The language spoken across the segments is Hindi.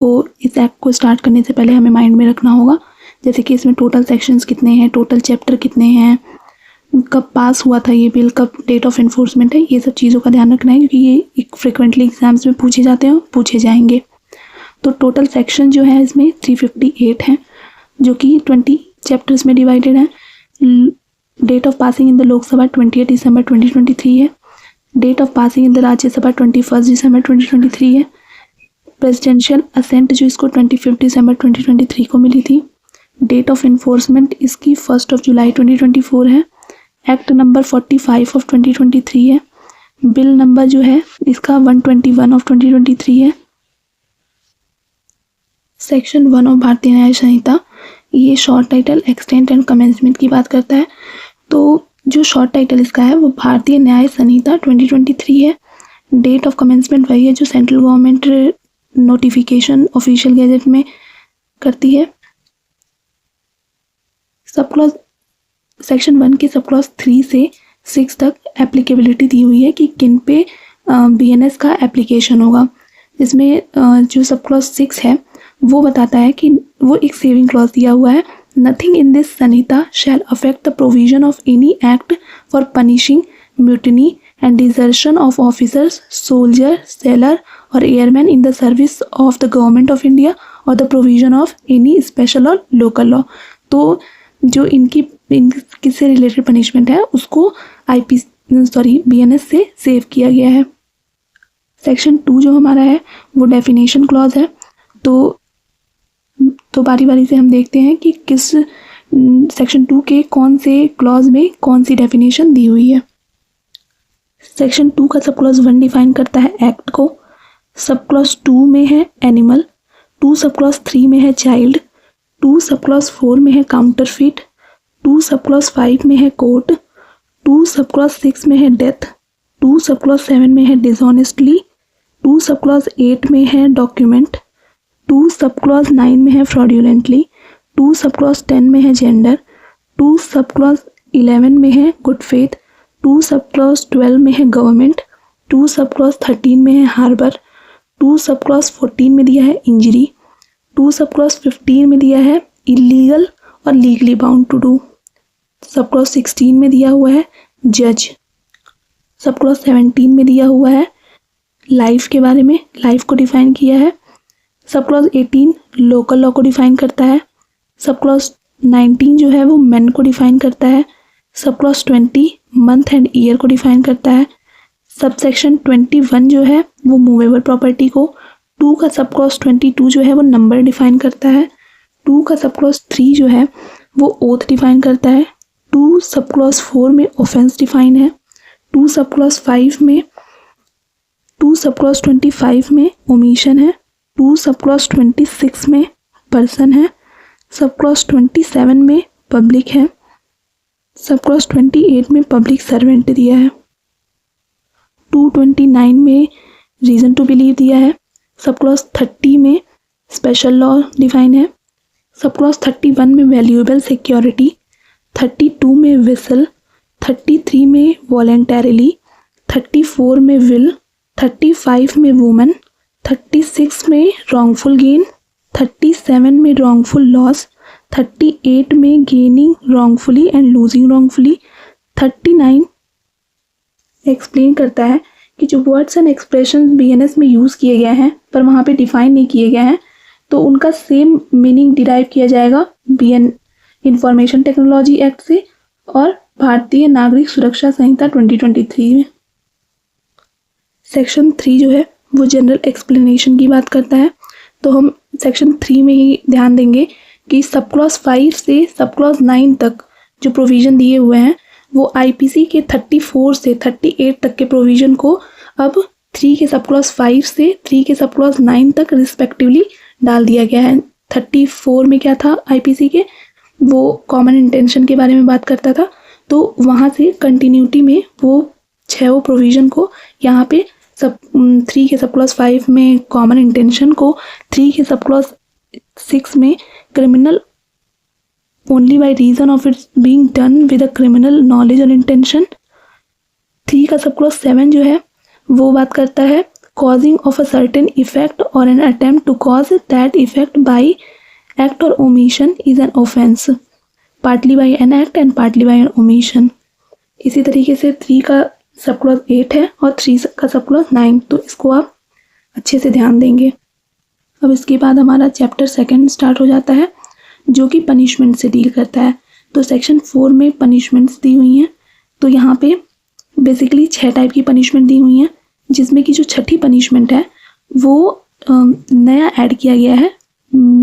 को इस एक्ट को स्टार्ट करने से पहले हमें माइंड में रखना होगा, जैसे कि इसमें टोटल सेक्शंस कितने हैं, टोटल चैप्टर कितने हैं, कब पास हुआ था ये बिल, कब डेट ऑफ इन्फोर्समेंट है, ये सब चीज़ों का ध्यान रखना है क्योंकि ये फ्रिक्वेंटली एग्जाम्स में पूछे जाते हैं, पूछे जाएंगे। तो टोटल सेक्शन जो है इसमें 358 हैं, जो कि 20 चैप्टर्स में डिवाइडेड है। Date of passing in the Lok Sabha 28 December 2023 है। Date of passing in the Rajya Sabha 21 December 2023 है। प्रेसिडेंशियल असेंट जो इसको 25 दिसंबर 2023 को मिली थी। डेट ऑफ इन्फोर्समेंट इसकी 1 जुलाई 2024 है। एक्ट नंबर 45 ऑफ 2023 है। बिल नंबर जो है इसका 121 ऑफ 2023 है। सेक्शन 1 ऑफ भारतीय न्याय संहिता, ये short title extent and commencement की बात करता है। तो जो शॉर्ट टाइटल इसका है वो भारतीय न्याय संहिता 2023 है। डेट ऑफ कमेंसमेंट वही है जो central government notification official gazette में करती है। सब क्लॉज सेक्शन 1 के सब क्लॉज 3 से 6 तक एप्लीकेबिलिटी दी हुई है कि किन पे BNS का एप्लीकेशन होगा। इसमें जो सब क्लॉज 6 है वो बताता है कि वो एक सेविंग क्लॉज दिया हुआ है, nothing in this Sanhita shall affect the provision of any act for punishing mutiny and desertion of officers, soldier, sailor और airman in the service of the government of India और the provision of any special और लोकल लॉ। तो जो किससे रिलेटेड पनिशमेंट है उसको BNS से सेव किया गया है। सेक्शन 2 जो हमारा है वो डेफिनेशन क्लॉज है। तो बारी बारी से हम देखते हैं कि किस सेक्शन 2 के कौन से क्लॉज में कौन सी डेफिनेशन दी हुई है। सेक्शन 2 का सब क्लॉज 1 डिफाइन करता है एक्ट को। सब क्लॉज 2 में है एनिमल, 2 सब क्लॉज 3 में है चाइल्ड, 2 सब क्लॉज 4 में है काउंटरफिट, 2 सब क्लॉज 5 में है कोर्ट, 2 सब क्लॉज 6 में है डेथ, 2 सब क्लॉज 7 में है डिसऑनेस्टली, 2 सब क्लॉज 8 में है डॉक्यूमेंट, 2 सब क्लॉज 9 में है फ्रॉड्यूलेंटली, 2 सब क्लॉज 10 में है जेंडर, 2 सब क्लॉज 11 में है गुड फेथ, 2 सब क्लॉज 12 में है गवर्नमेंट, 2 सब क्लॉज 13 में है हार्बर, 2 सब क्लॉज 14 में दिया है इंजरी, 2 सब क्लॉज 15 में दिया है इलीगल और legally bound to do, sub clause 16 में दिया हुआ है जज, सब क्लॉज 17 में दिया हुआ है लाइफ के बारे में, लाइफ को डिफाइन किया है। सब क्लॉज 18 लोकल लॉ को डिफाइन करता है। सब क्लॉज 19 जो है वो मेन को डिफाइन करता है। Sub clause 20 month and year को डिफाइन करता है। सब सेक्शन 21 जो है वो मूवेबल प्रॉपर्टी को, 2 का सब क्लॉज 22 जो है वो नंबर डिफाइन करता है। 2 का सब क्लॉज 3 जो है वो ओथ डिफाइन करता है। 2 सब क्लॉज 4 में ऑफेंस डिफाइन है। 2 सब क्लॉज 5 में 2 सब क्लॉज 25 में ओमिशन है। 2 सब क्लॉज 26 में पर्सन है। सब क्लॉज 27 में पब्लिक है। सब क्लॉज 28 में पब्लिक सर्वेंट दिया है। 229 में रीज़न टू बिलीव दिया है। सब क्लॉज 30 में स्पेशल लॉ डिफाइन है। सब क्लॉज 31 में वैल्यूएबल सिक्योरिटी, 32 में विसल, 33 में वॉलेंटरीली, 34 में विल, 35 में वुमन, 36 में रॉन्गफुल गेन, 37 में रॉन्गफुल लॉस, 38 में gaining wrongfully and losing wrongfully, 39 explain करता है कि जो वर्ड्स एंड एक्सप्रेशन BNS में यूज़ किए गए हैं पर वहाँ पे डिफाइन नहीं किए गए हैं तो उनका सेम मीनिंग डिराइव किया जाएगा इंफॉर्मेशन टेक्नोलॉजी एक्ट से और भारतीय नागरिक सुरक्षा संहिता 2023 में। सेक्शन 3 जो है वो जनरल एक्सप्लेनेशन की बात करता है। तो हम सेक्शन 3 में ही ध्यान देंगे कि सब क्लॉज 5 से सब क्लॉज 9 तक जो प्रोविज़न दिए हुए हैं वो IPC के 34 से 38 तक के प्रोविज़न को अब 3 के सब क्लॉज 5 से 3 के सब क्लॉज 9 तक रिस्पेक्टिवली डाल दिया गया है। 34 में क्या था IPC के, वो कॉमन इंटेंशन के बारे में बात करता था, तो वहाँ से कंटिन्यूटी में वो 6 प्रोविज़न को यहाँ पे 3 के सब क्लॉज 5 में कॉमन इंटेंशन को, 3 के सब क्लॉज 6 में criminal only by reason of its being done with a criminal knowledge और इंटेंशन, 3 का सब क्लॉज 7 जो है वो बात करता है causing of a certain effect or an attempt to cause that effect by act or omission is an offense, partly by an act and partly by an omission. इसी तरीके से 3 का सब क्लॉज 8 है और 3 का सब क्लॉज 9, तो इसको आप अच्छे से ध्यान देंगे। अब इसके बाद हमारा चैप्टर 2 स्टार्ट हो जाता है जो कि पनिशमेंट से डील करता है। तो सेक्शन 4 में पनिशमेंट्स दी हुई हैं। तो यहाँ पे बेसिकली 6 टाइप की पनिशमेंट दी हुई हैं, जिसमें कि जो छठी पनिशमेंट है वो नया ऐड किया गया है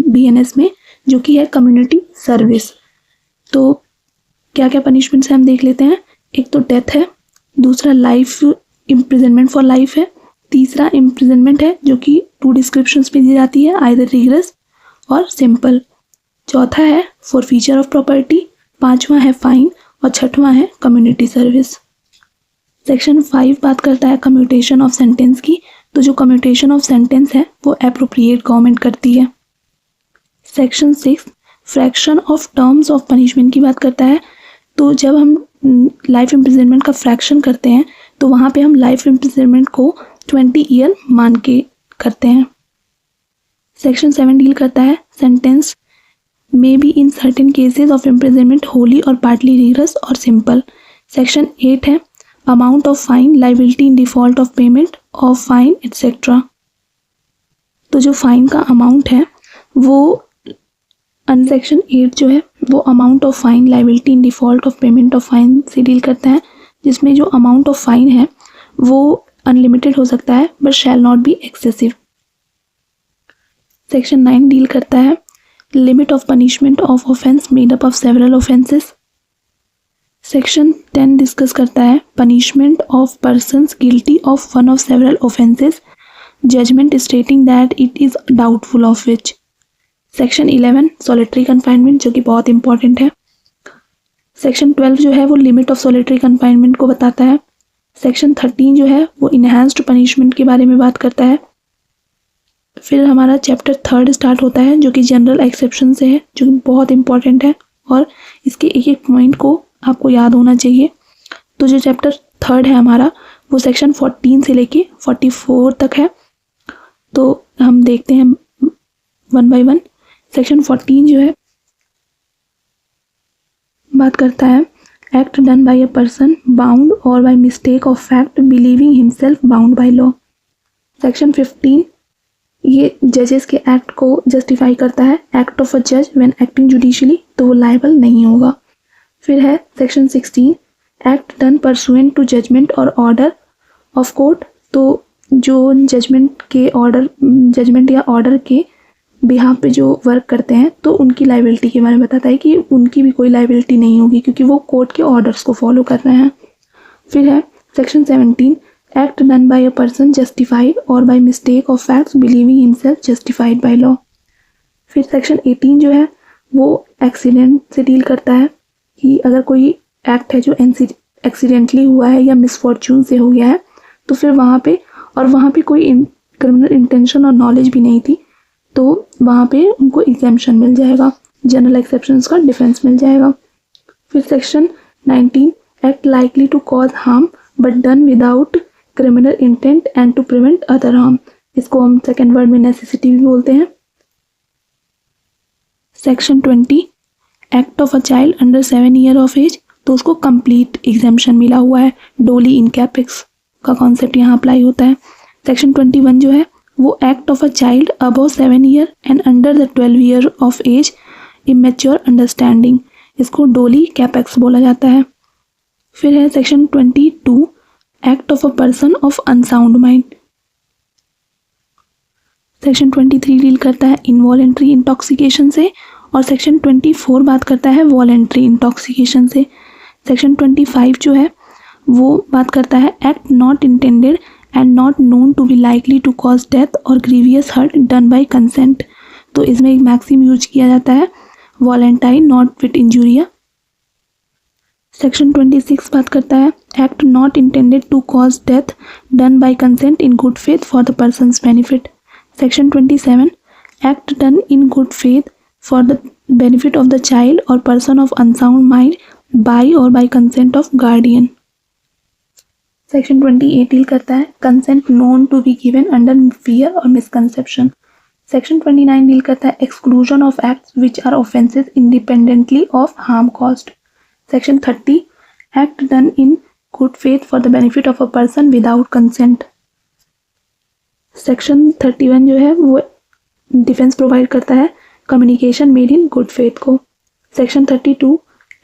BNS में, जो कि है कम्युनिटी सर्विस। तो क्या क्या पनिशमेंट्स हैं हम देख लेते हैं। एक तो डेथ है, दूसरा लाइफ इम्प्रिजनमेंट फॉर लाइफ है, तीसरा इम्प्रिजनमेंट है जो कि 2 डिस्क्रिप्शंस में दी जाती है, आइदर रिगरस और सिंपल। चौथा है फॉरफीचर ऑफ प्रॉपर्टी, पांचवा है फाइन और छठवां है कम्युनिटी सर्विस। सेक्शन 5 बात करता है कम्यूटेशन ऑफ सेंटेंस की। तो जो कम्यूटेशन ऑफ सेंटेंस है वो एप्रोप्रिएट गवर्नमेंट करती है। Section 6 fraction of terms of punishment की बात करता है। तो जब हम लाइफ इम्प्रिजनमेंट का फ्रैक्शन करते हैं तो वहाँ पे हम लाइफ इम्प्रिजनमेंट को 20 ईयर मान के करते हैं। सेक्शन 7 डील करता है sentence may be in certain cases of imprisonment Holi और पार्टली रिगरस और सिंपल। सेक्शन 8 है amount of fine, liability in default of payment of fine etcetera. तो जो फाइन का अमाउंट है वो सेक्शन 8 जो है वो amount of fine, liability in default of payment of fine से डील करता है, जिसमें जो अमाउंट ऑफ फाइन है वो अनलिमिटेड हो सकता है but shall not be excessive. Section 9 deal करता है limit of punishment of offence made up of several offences. Section 10 discuss करता है punishment of persons guilty of one of several offences, judgment stating that it is doubtful of which. Section 11 solitary confinement, जो कि बहुत इंपॉर्टेंट है। सेक्शन 12 जो है वो लिमिट ऑफ सॉलिटरी कन्फाइनमेंट को बताता है। सेक्शन 13 जो है वो इनहेंस्ड पनिशमेंट के बारे में बात करता है। फिर हमारा चैप्टर 3 स्टार्ट होता है जो कि जनरल एक्सेप्शन से है, जो कि बहुत इंपॉर्टेंट है और इसके एक एक पॉइंट को आपको याद होना चाहिए। तो जो चैप्टर 3 है हमारा वो सेक्शन 14 से लेके 44 तक है। तो हम देखते हैं 1 बाय 1। सेक्शन 14 जो है बात करता है act done by a person bound और by mistake of fact believing himself bound by law. Section 15 ये जजेस के एक्ट को जस्टिफाई करता है, एक्ट ऑफ अ जज व्हेन एक्टिंग जुडिशियली, तो वो लायबल नहीं होगा। फिर है section 16 act done pursuant to judgment और ऑर्डर ऑफ कोर्ट। तो जो जजमेंट या ऑर्डर के बिहाफ पे जो वर्क करते हैं तो उनकी लाइबिलिटी के बारे में बताता है कि उनकी भी कोई लाइबिलिटी नहीं होगी क्योंकि वो कोर्ट के ऑर्डर्स को फॉलो कर रहे हैं। फिर है section 17 act done by a person justified और by mistake of facts believing himself justified by law. फिर सेक्शन 18 जो है वो एक्सीडेंट से डील करता है कि अगर कोई एक्ट है जो एक्सीडेंटली हुआ है या मिसफॉर्चून से हो गया है तो फिर वहाँ पे कोई क्रिमिनल इंटेंशन और नॉलेज भी नहीं थी, तो वहाँ पे उनको एग्जेम्पशन मिल जाएगा, जनरल एक्सेप्शंस का डिफेंस मिल जाएगा। फिर section 19 act likely to cause harm but done without criminal intent and to prevent other harm, इसको हम सेकेंड वर्ड में नेसेसिटी भी बोलते हैं। Section 20 act of a child under 7 year of age, तो उसको कंप्लीट एग्जेम्पशन मिला हुआ है, डोली इन कैपेक्स का कॉन्सेप्ट यहाँ अप्लाई होता है। सेक्शन 21 जो है वो act of a child above 7 year and under the 12 year of age immature understanding, इसको डोली कैपेक्स बोला जाता है। फिर है section 22 act of a person of unsound mind. Section 23 deal करता है इनवॉलेंट्री इंटॉक्सिकेशन से और सेक्शन 24 बात करता है वॉलेंट्री इंटॉक्सिकेशन से। सेक्शन 25 जो है वो बात करता है act not intended and not known to be likely to cause death और grievous hurt done by consent, तो इसमें एक मैक्सिम यूज किया जाता है वॉलेंटाइन नॉट विद इंजुरिया। सेक्शन 26 बात करता है act not intended to cause death done by consent in good faith for the person's benefit. Section 27 act done in good faith for the benefit of the child और person of unsound mind by और by consent of guardian. Section 28 deal करता है consent known to be given under fear और मिसकंसेप्शन। सेक्शन 29 डील करता है exclusion of acts which are offences independently of harm caused. Section 30 act done in good faith for the benefit of a person without consent. Section 31 जो है वो डिफेंस प्रोवाइड करता है communication made in good faith को। Section 32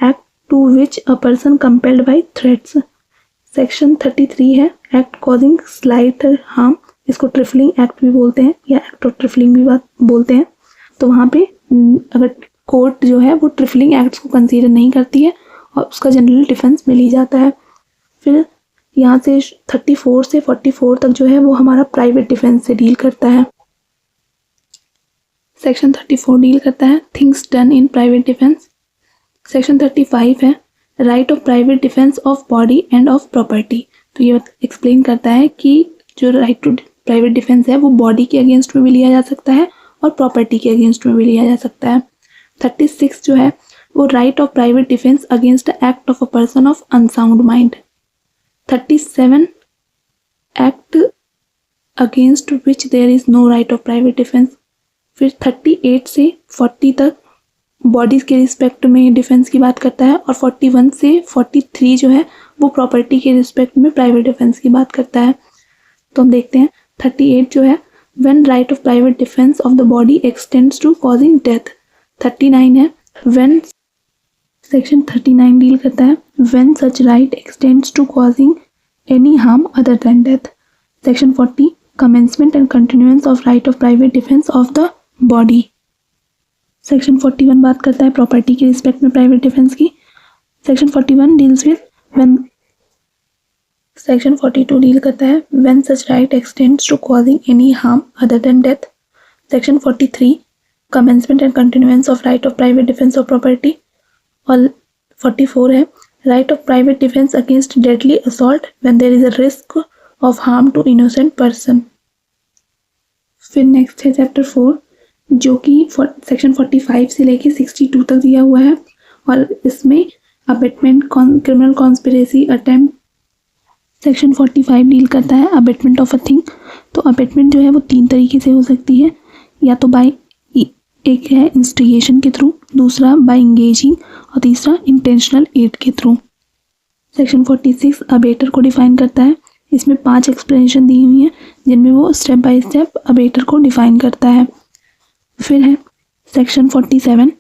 act to which a person compelled by threats. Section 33 है एक्ट कॉजिंग स्लाइट हार्म, इसको ट्रिफलिंग एक्ट भी बोलते हैं या एक्ट ऑफ ट्रिफलिंग भी बोलते हैं। तो वहाँ पे अगर कोर्ट जो है वो ट्रिफलिंग एक्ट्स को कंसीडर नहीं करती है और उसका जनरल डिफेंस मिल ही जाता है। फिर यहाँ से 34 से 44 तक जो है वो हमारा प्राइवेट डिफेंस से डील करता है। सेक्शन 34 डील करता है things done in private defence. Section 35 है right of private defence of body end of property. तो ये एक्सप्लेन करता है कि जो राइट टू प्राइवेट डिफेंस है वो बॉडी के अगेंस्ट में भी लिया जा सकता है और प्रॉपर्टी के अगेंस्ट में भी लिया जा सकता है। 36 जो है वो right of private defence against act of a person of unsound mind. 37 act against which there is no right of private defence. फिर 38 से 40 तक बॉडीज के रिस्पेक्ट में डिफेंस की बात करता है और 41 से 43 जो है वो प्रॉपर्टी के रिस्पेक्ट में प्राइवेट डिफेंस की बात करता है। तो हम देखते हैं 38 जो है when right of private defence of the body extends to causing death. 39 है व्हेन सेक्शन 39 डील करता है when such right extends to causing any harm other than death. Section 40 commencement and continuance of right of private defence of the body. Section 41 बात करता है प्रॉपर्टी के रिस्पेक्ट में प्राइवेट डिफेंस की। Section 41 deals with when section 42 deal करता है when such right extends to causing any harm other than death. Section 43 commencement and continuance of right of private defence of property. और 44 है right of private defence against deadly assault when there is a risk of harm to innocent person. फिर नेक्स्ट है चैप्टर 4 जो कि सेक्शन 45 से लेके 62 तक दिया हुआ है और इसमें abetment criminal conspiracy attempt. Section 45 deal करता है अबेटमेंट ऑफ अ थिंग। तो अबेटमेंट जो है वो 3 तरीके से हो सकती है, या तो बाय एक है इंस्टिगेशन के थ्रू, दूसरा बाय इंगेजिंग और तीसरा इंटेंशनल एड के थ्रू। सेक्शन 46 अबेटर को डिफाइन करता है। इसमें 5 एक्सप्लेनेशन दी हुई हैं जिनमें वो स्टेप बाय स्टेप अबेटर को डिफाइन करता है। फिर है सेक्शन 47।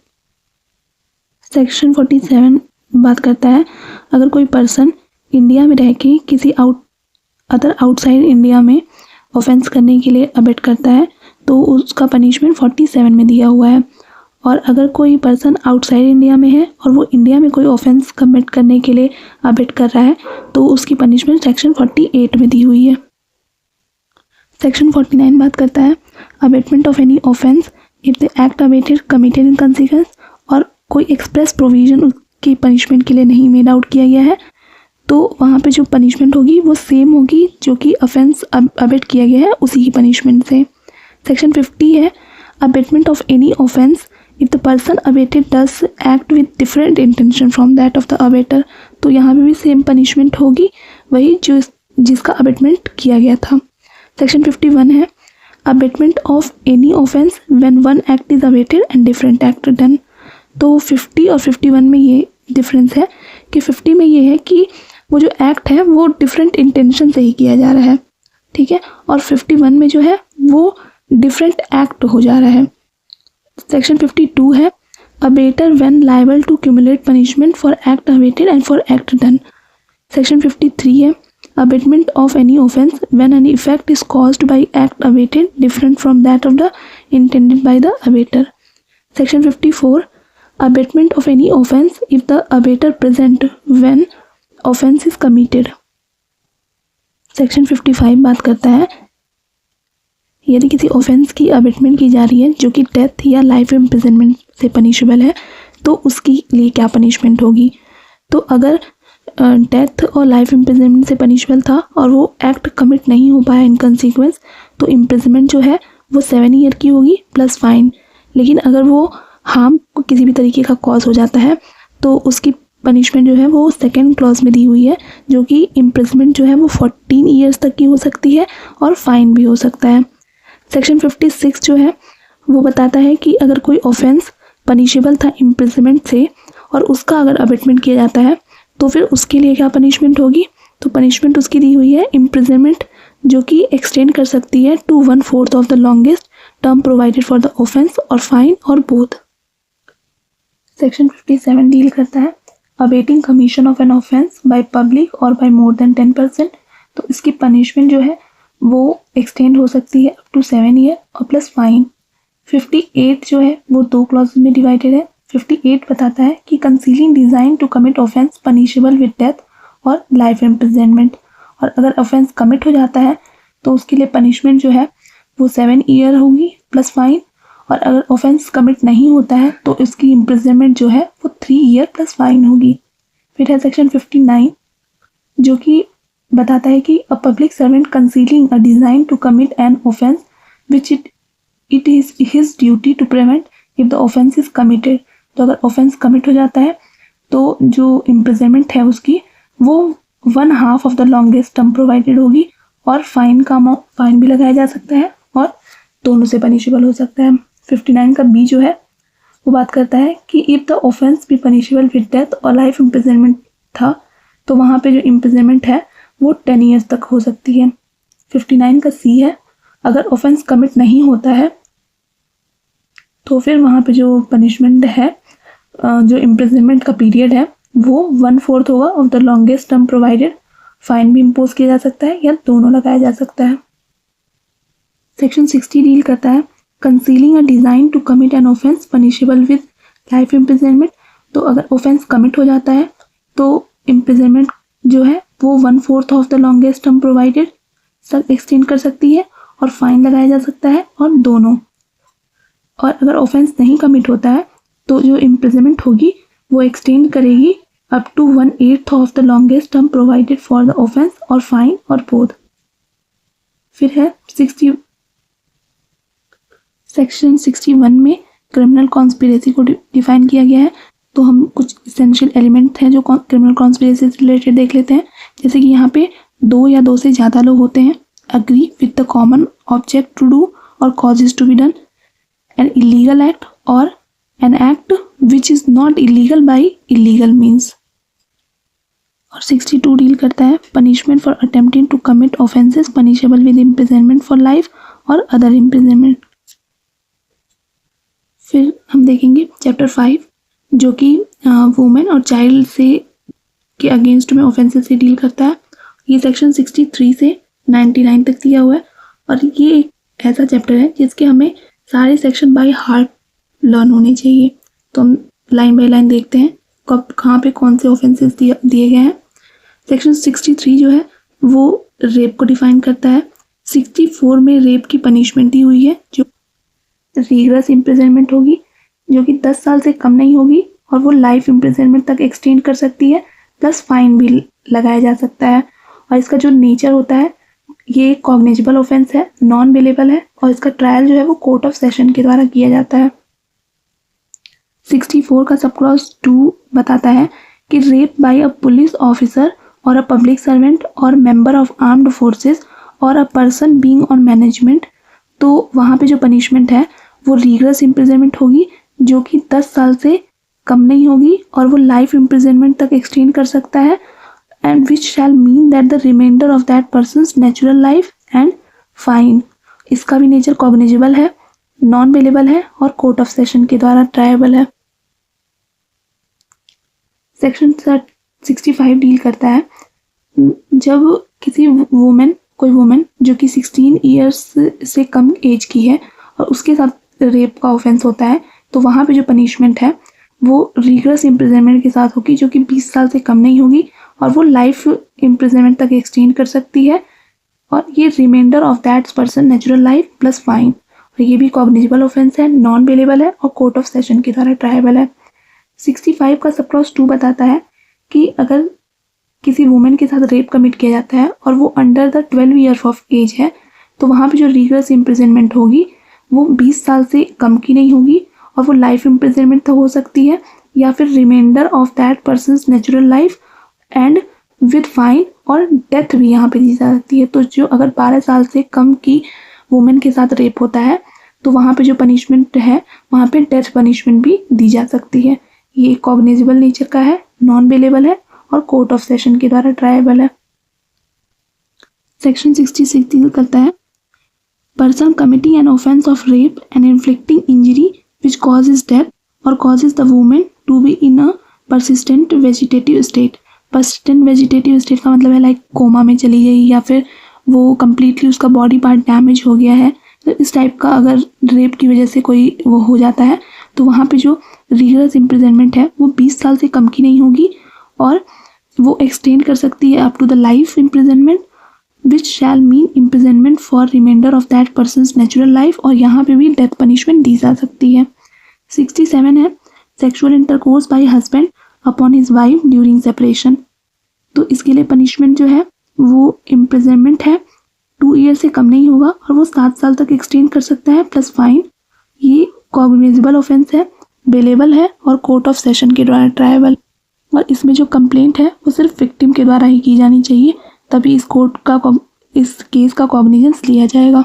सेक्शन 47 बात करता है अगर कोई पर्सन इंडिया में रह के किसी अदर आउटसाइड इंडिया में ऑफेंस करने के लिए अबेट करता है तो उसका पनिशमेंट 47 में दिया हुआ है। और अगर कोई पर्सन आउटसाइड इंडिया में है और वो इंडिया में कोई ऑफेंस कमिट करने के लिए अबेट कर रहा है तो उसकी पनिशमेंट सेक्शन 48 में दी हुई है। सेक्शन 49 बात करता है abetment of any offence if the act abetted committed in consequence, और कोई एक्सप्रेस प्रोविजन उसकी पनिशमेंट के लिए नहीं मेड आउट किया गया है तो वहाँ पे जो पनिशमेंट होगी वो सेम होगी जो कि ऑफेंस अबेट किया गया है उसी की पनिशमेंट से। सेक्शन 50 है abetment of any offence if the person abetted does act with different intention from that of the abettor. तो यहाँ पे भी सेम पनिशमेंट होगी वही जो जिसका अबेटमेंट किया गया था। सेक्शन 51 है abetment of any offence when one act is abetted and different act done. तो 50 और 51 में ये डिफरेंस है कि 50 में ये है कि वो जो एक्ट है वो डिफरेंट इंटेंशन से ही किया जा रहा है, ठीक है, और 51 में जो है वो डिफरेंट एक्ट हो जा रहा है। सेक्शन 52 है abettor when liable to cumulate punishment for act abetted and for act done. Section 53 है abatement of any offense when an effect is caused by act abated different from that of the intended by the abater. Section 54 abatement of any offense if the abater present when offense is committed. Section 55 बात करता है यदि किसी ऑफेंस की अबेटमेंट की जा रही है जो कि डेथ या लाइफ इम्प्रिजनमेंट से पनिशेबल है तो उसके लिए क्या पनिशमेंट होगी। तो अगर डेथ और लाइफ इम्प्रिजनमेंट से पनिशेबल था और वो एक्ट कमिट नहीं हो पाया इन कंसिक्वेंस तो इम्प्रिजनमेंट जो है वो 7 ईयर की होगी प्लस फाइन। लेकिन अगर वो हार्म किसी भी तरीके का कॉज हो जाता है तो उसकी पनिशमेंट जो है वो सेकेंड क्लॉज में दी हुई है, जो कि इम्प्रिजमेंट जो है वो 14 ईयर्स तक की हो सकती है और फाइन भी हो सकता है। सेक्शन 56 जो है वो बताता है कि अगर कोई ऑफेंस पनिशेबल था इम्प्रिजमेंट से और उसका अगर अबेटमेंट किया जाता है तो फिर उसके लिए क्या पनिशमेंट होगी। तो पनिशमेंट उसकी दी हुई है इम्प्रिजमेंट, जो कि एक्सटेंड कर सकती है to 1/4 of the longest term provided for the offence, और फाइन और बोथ। सेक्शन 57 डील करता है abetting commission of an offence by public और बाय मोर देन 10%। तो इसकी पनिशमेंट जो है वो एक्सटेंड हो सकती है अप टू 7 ईयर और प्लस फाइन। 58 जो है वो 2 क्लॉज में डिवाइडेड है। 58 बताता है कि concealing design to commit offence punishable with death और लाइफ इम्प्रिजनमेंट। और अगर ऑफेंस कमिट हो जाता है तो उसके लिए पनिशमेंट जो है वो 7 ईयर होगी प्लस फाइन, और अगर ऑफेंस कमिट नहीं होता है तो इसकी इम्प्रिजनमेंट जो है वो 3 ईयर प्लस फाइन होगी। फिर है सेक्शन 59 जो कि बताता है कि a public servant concealing a design to commit an offence which it is his duty to prevent if the offence is committed. तो अगर ऑफेंस कमिट हो जाता है तो जो इम्प्रिजनमेंट है उसकी वो 1/2 of the longest term provided होगी, और फाइन भी लगाया जा सकता है और दोनों से पनिशेबल हो सकता है। 59 का बी जो है वो बात करता है कि इफ द ऑफेंस भी पनिशेबल विद डेथ और लाइफ इम्प्रिजनमेंट था तो वहाँ पे जो इम्प्रिजनमेंट है वो 10 ईयर्स तक हो सकती है। 59 का सी है अगर ऑफेंस कमिट नहीं होता है तो फिर वहाँ पे जो पनिशमेंट है, जो इम्प्रिजनमेंट का पीरियड है वो 1/4 होगा of the longest term provided. Fine भी इम्पोज किया जा सकता है या दोनों लगाया जा सकता है। सेक्शन 60 डील करता है concealing a design to commit an offence punishable with life imprisonment. तो अगर ऑफेंस कमिट हो जाता है तो इम्प्रिजनमेंट जो है वो 1/4 of the longest term provided तक एक्सटेंड कर सकती है और फाइन लगाया जा सकता है और दोनों। और अगर ऑफेंस नहीं कमिट होता है तो जो इम्प्रिजनमेंट होगी वो एक्सटेंड करेगी up to 1/8 of the longest term provided for the offence, और फाइन और बोथ। फिर है सेक्शन 61 में क्रिमिनल कॉन्स्पिरेसी को डिफाइन किया गया है। तो हम कुछ इसेंशियल एलिमेंट हैं जो क्रिमिनल कॉन्स्पिरेसी से रिलेटेड देख लेते हैं। जैसे कि यहाँ पे 2 या 2 से ज़्यादा लोग होते हैं, agree with the common object to do और causes to be done an illegal act और an act which is not illegal by illegal means। और 62 डील करता है punishment for attempting to commit offences punishable with imprisonment for life और other imprisonment। फिर हम देखेंगे चैप्टर 5 जो कि वुमेन और चाइल्ड से के अगेंस्ट में ऑफेंसेस से डील करता है। ये सेक्शन 63 से 99 तक दिया हुआ है, और ये एक ऐसा चैप्टर है जिसके हमें सारे सेक्शन बाय हार्ट लर्न होने चाहिए। तो हम लाइन बाय लाइन देखते हैं कब कहाँ पे कौन से ऑफेंसेस दिए गए हैं। सेक्शन 63 जो है वो रेप को डिफाइन करता है। 64 में रेप की पनिशमेंट दी हुई है जो रिगरस इम्प्रिजनमेंट होगी, जो कि 10 साल से कम नहीं होगी और वो लाइफ इम्प्रिजनमेंट तक एक्सटेंड कर सकती है, प्लस फाइन भी लगाया जा सकता है। और इसका जो नेचर होता है ये कॉग्निजेबल ऑफेंस है, नॉन बेलेबल है, और इसका ट्रायल जो है वो कोर्ट ऑफ सेशन के द्वारा किया जाता है। 64 का सब क्लॉज 2 बताता है कि rape by a police officer और अ पब्लिक सर्वेंट और मेंबर ऑफ आर्म्ड फोर्सेस और a person being on management, तो वहाँ पे जो पनिशमेंट है वो रिगरस इम्प्रिजनमेंट होगी, जो कि 10 साल से कम नहीं होगी और वो लाइफ इम्प्रिजनमेंट तक एक्सटेंड कर सकता है, and which shall mean that the reminder of that person's natural life and fine. इसका भी नेचर कॉग्निजेबल है, नॉन बेलेबल है और कोर्ट ऑफ सेशन के द्वारा ट्रायबल है। सेक्शन 65 डील करता है जब किसी कोई वुमेन जो कि 16 इयर्स से कम एज की है और उसके साथ रेप का ऑफेंस होता है, तो वहाँ पे जो पनिशमेंट है वो रिगरस इम्प्रिजनमेंट के साथ होगी, जो कि 20 साल से कम नहीं होगी और वो लाइफ इम्प्रिजनमेंट तक एक्सटेंड कर सकती है, और ये reminder of that person natural life plus fine. और ये भी कॉग्निजेबल ऑफेंस है, नॉन बेलेबल है और कोर्ट ऑफ सेशन के द्वारा ट्रायबल है। 65 का सब क्लॉज 2 बताता है कि अगर किसी वुमेन के साथ रेप कमिट किया जाता है और वो under the 12 year of age है, तो वहाँ पे जो रिगरस इम्प्रिजनमेंट होगी वो 20 साल से कम की नहीं होगी और वो लाइफ इम्प्रिजनमेंट तो हो सकती है या फिर reminder of that person's natural life and with fine और डेथ भी यहाँ पे दी जा सकती है। तो जो अगर 12 साल से कम की वुमेन के साथ रेप होता है तो वहाँ पे जो पनिशमेंट है वहाँ पे डेथ पनिशमेंट भी दी जा सकती है। ये कॉग्निजेबल नेचर का है, नॉन बेलेबल है और कोर्ट ऑफ सेशन के द्वारा ट्रायबल है। सेक्शन 66 डील करता है person committing an offence of rape and inflicting injury which causes death और causes the women to be in a persistent vegetative state. Persistent vegetative state का मतलब है लाइक कोमा में चली गई या फिर वो कम्प्लीटली उसका बॉडी पार्ट डैमेज हो गया है। तो इस टाइप का अगर रेप की वजह से कोई वो हो जाता है तो वहाँ पे जो रिगरस इम्प्रिजनमेंट है वो 20 साल से कम की नहीं होगी और वो एक्सटेंड कर सकती है up to the life imprisonment which shall mean imprisonment for reminder of that person's natural life और यहाँ पे भी डेथ पनिशमेंट दी जा सकती है। 67 है sexual intercourse bye husband upon his wife during separation. तो इसके लिए पनिशमेंट जो है वो इम्प्रिजनमेंट है, 2 ईयर से कम नहीं होगा और वो 7 साल तक एक्सटेंड कर सकता है प्लस फाइन। ये कॉग्निजेबल ऑफेंस है, बेलेबल है और कोर्ट ऑफ सेशन के द्वारा ट्रायबल। और इसमें जो कंप्लेंट है वो सिर्फ विक्टिम के द्वारा ही की जानी चाहिए, तभी इस केस का कॉग्निजेंस लिया जाएगा।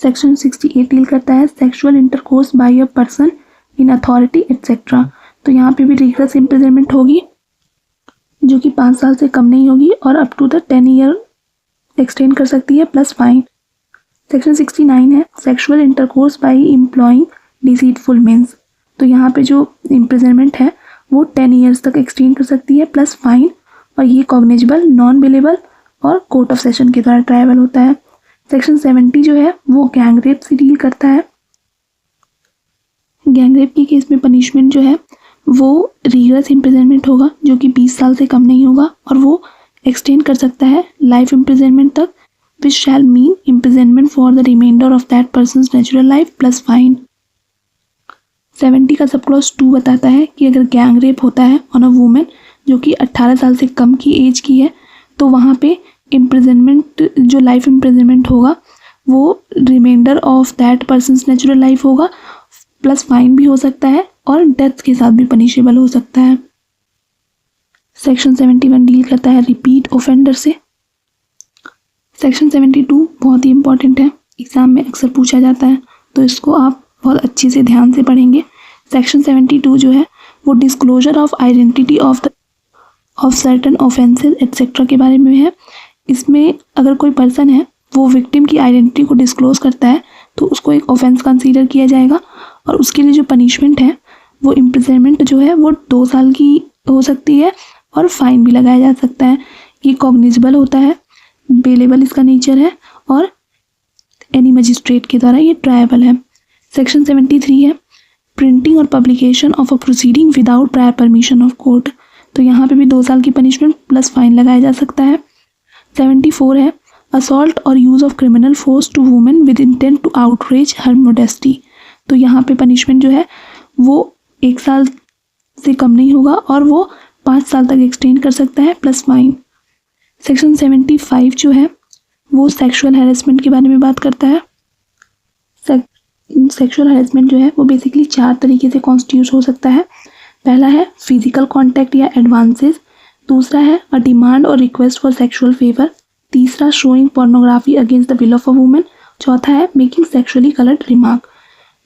सेक्शन 68 डील करता है sexual intercourse by a person in authority etcetera. तो यहाँ पे भी रिगरस इम्प्रिजनमेंट होगी जो कि 5 साल से कम नहीं होगी और up to the 10 year extend कर सकती है प्लस फाइन। सेक्शन 69 है sexual intercourse by employing deceitful means. तो यहाँ पे जो इम्प्रिजनमेंट है वो 10 ईयर्स तक एक्सटेंड कर सकती है प्लस फाइन और ये कॉग्निजेबल, नॉन बेलेबल और कोर्ट ऑफ सेशन के द्वारा ट्रायबल होता है। सेक्शन 70 जो है वो गैंग रेप से डील करता है। गैंग रेप के केस में पनिशमेंट जो है वो रिगरस इम्प्रिजनमेंट होगा जो कि 20 साल से कम नहीं होगा और वो एक्सटेंड कर सकता है लाइफ इम्प्रिजनमेंट तक which shall mean imprisonment for the reminder of that person's natural life plus fine. 70 का सब क्लॉज 2 बताता है कि अगर गैंग रेप होता है ऑन अ वुमेन जो कि 18 साल से कम की एज की है तो वहाँ पे इम्प्रिजनमेंट जो लाइफ इम्प्रिजनमेंट होगा वो reminder of that person's natural life होगा प्लस फाइन भी हो सकता है और डेथ के साथ भी पनिशेबल हो सकता है। सेक्शन 71 डील करता है रिपीट ऑफेंडर से। सेक्शन 72 बहुत ही इंपॉर्टेंट है, एग्जाम में अक्सर पूछा जाता है तो इसको आप बहुत अच्छे से ध्यान से पढ़ेंगे। सेक्शन 72 जो है वो disclosure of identity of certain offences etcetera के बारे में है। इसमें अगर कोई पर्सन है वो विक्टिम की आइडेंटिटी को डिस्क्लोज करता है तो उसको एक ऑफेंस कंसीडर किया जाएगा और उसके लिए जो पनिशमेंट है वो इम्प्रिजनमेंट जो है वो 2 साल की हो सकती है और फाइन भी लगाया जा सकता है। ये कॉग्निजेबल होता है, बेलेबल इसका नेचर है और एनी मजिस्ट्रेट के द्वारा ये ट्रायबल है। सेक्शन 73 है प्रिंटिंग और publication of a proceeding without prior permission of court. तो यहाँ पे भी 2 साल की पनिशमेंट प्लस फाइन लगाया जा सकता है। 74 है असॉल्ट और use of criminal force to women with intent to outrage her modesty. तो यहाँ पे पनिशमेंट जो है वो 1 साल से कम नहीं होगा और वो 5 साल तक एक्सटेंड कर सकता है प्लस फाइन। सेक्शन 75 जो है वो सेक्सुअल हैरेसमेंट के बारे में बात करता है। सेक्सुअल हैरेसमेंट जो है वो बेसिकली 4 तरीके से कॉन्स्टिट्यूट हो सकता है। पहला है फिजिकल कॉन्टैक्ट या एडवांसेस, दूसरा है अ डिमांड और रिक्वेस्ट फॉर सेक्सुअल फेवर, तीसरा showing pornography against the will of a woman, चौथा है मेकिंग सेक्सुअली कलर्ड रिमार्क।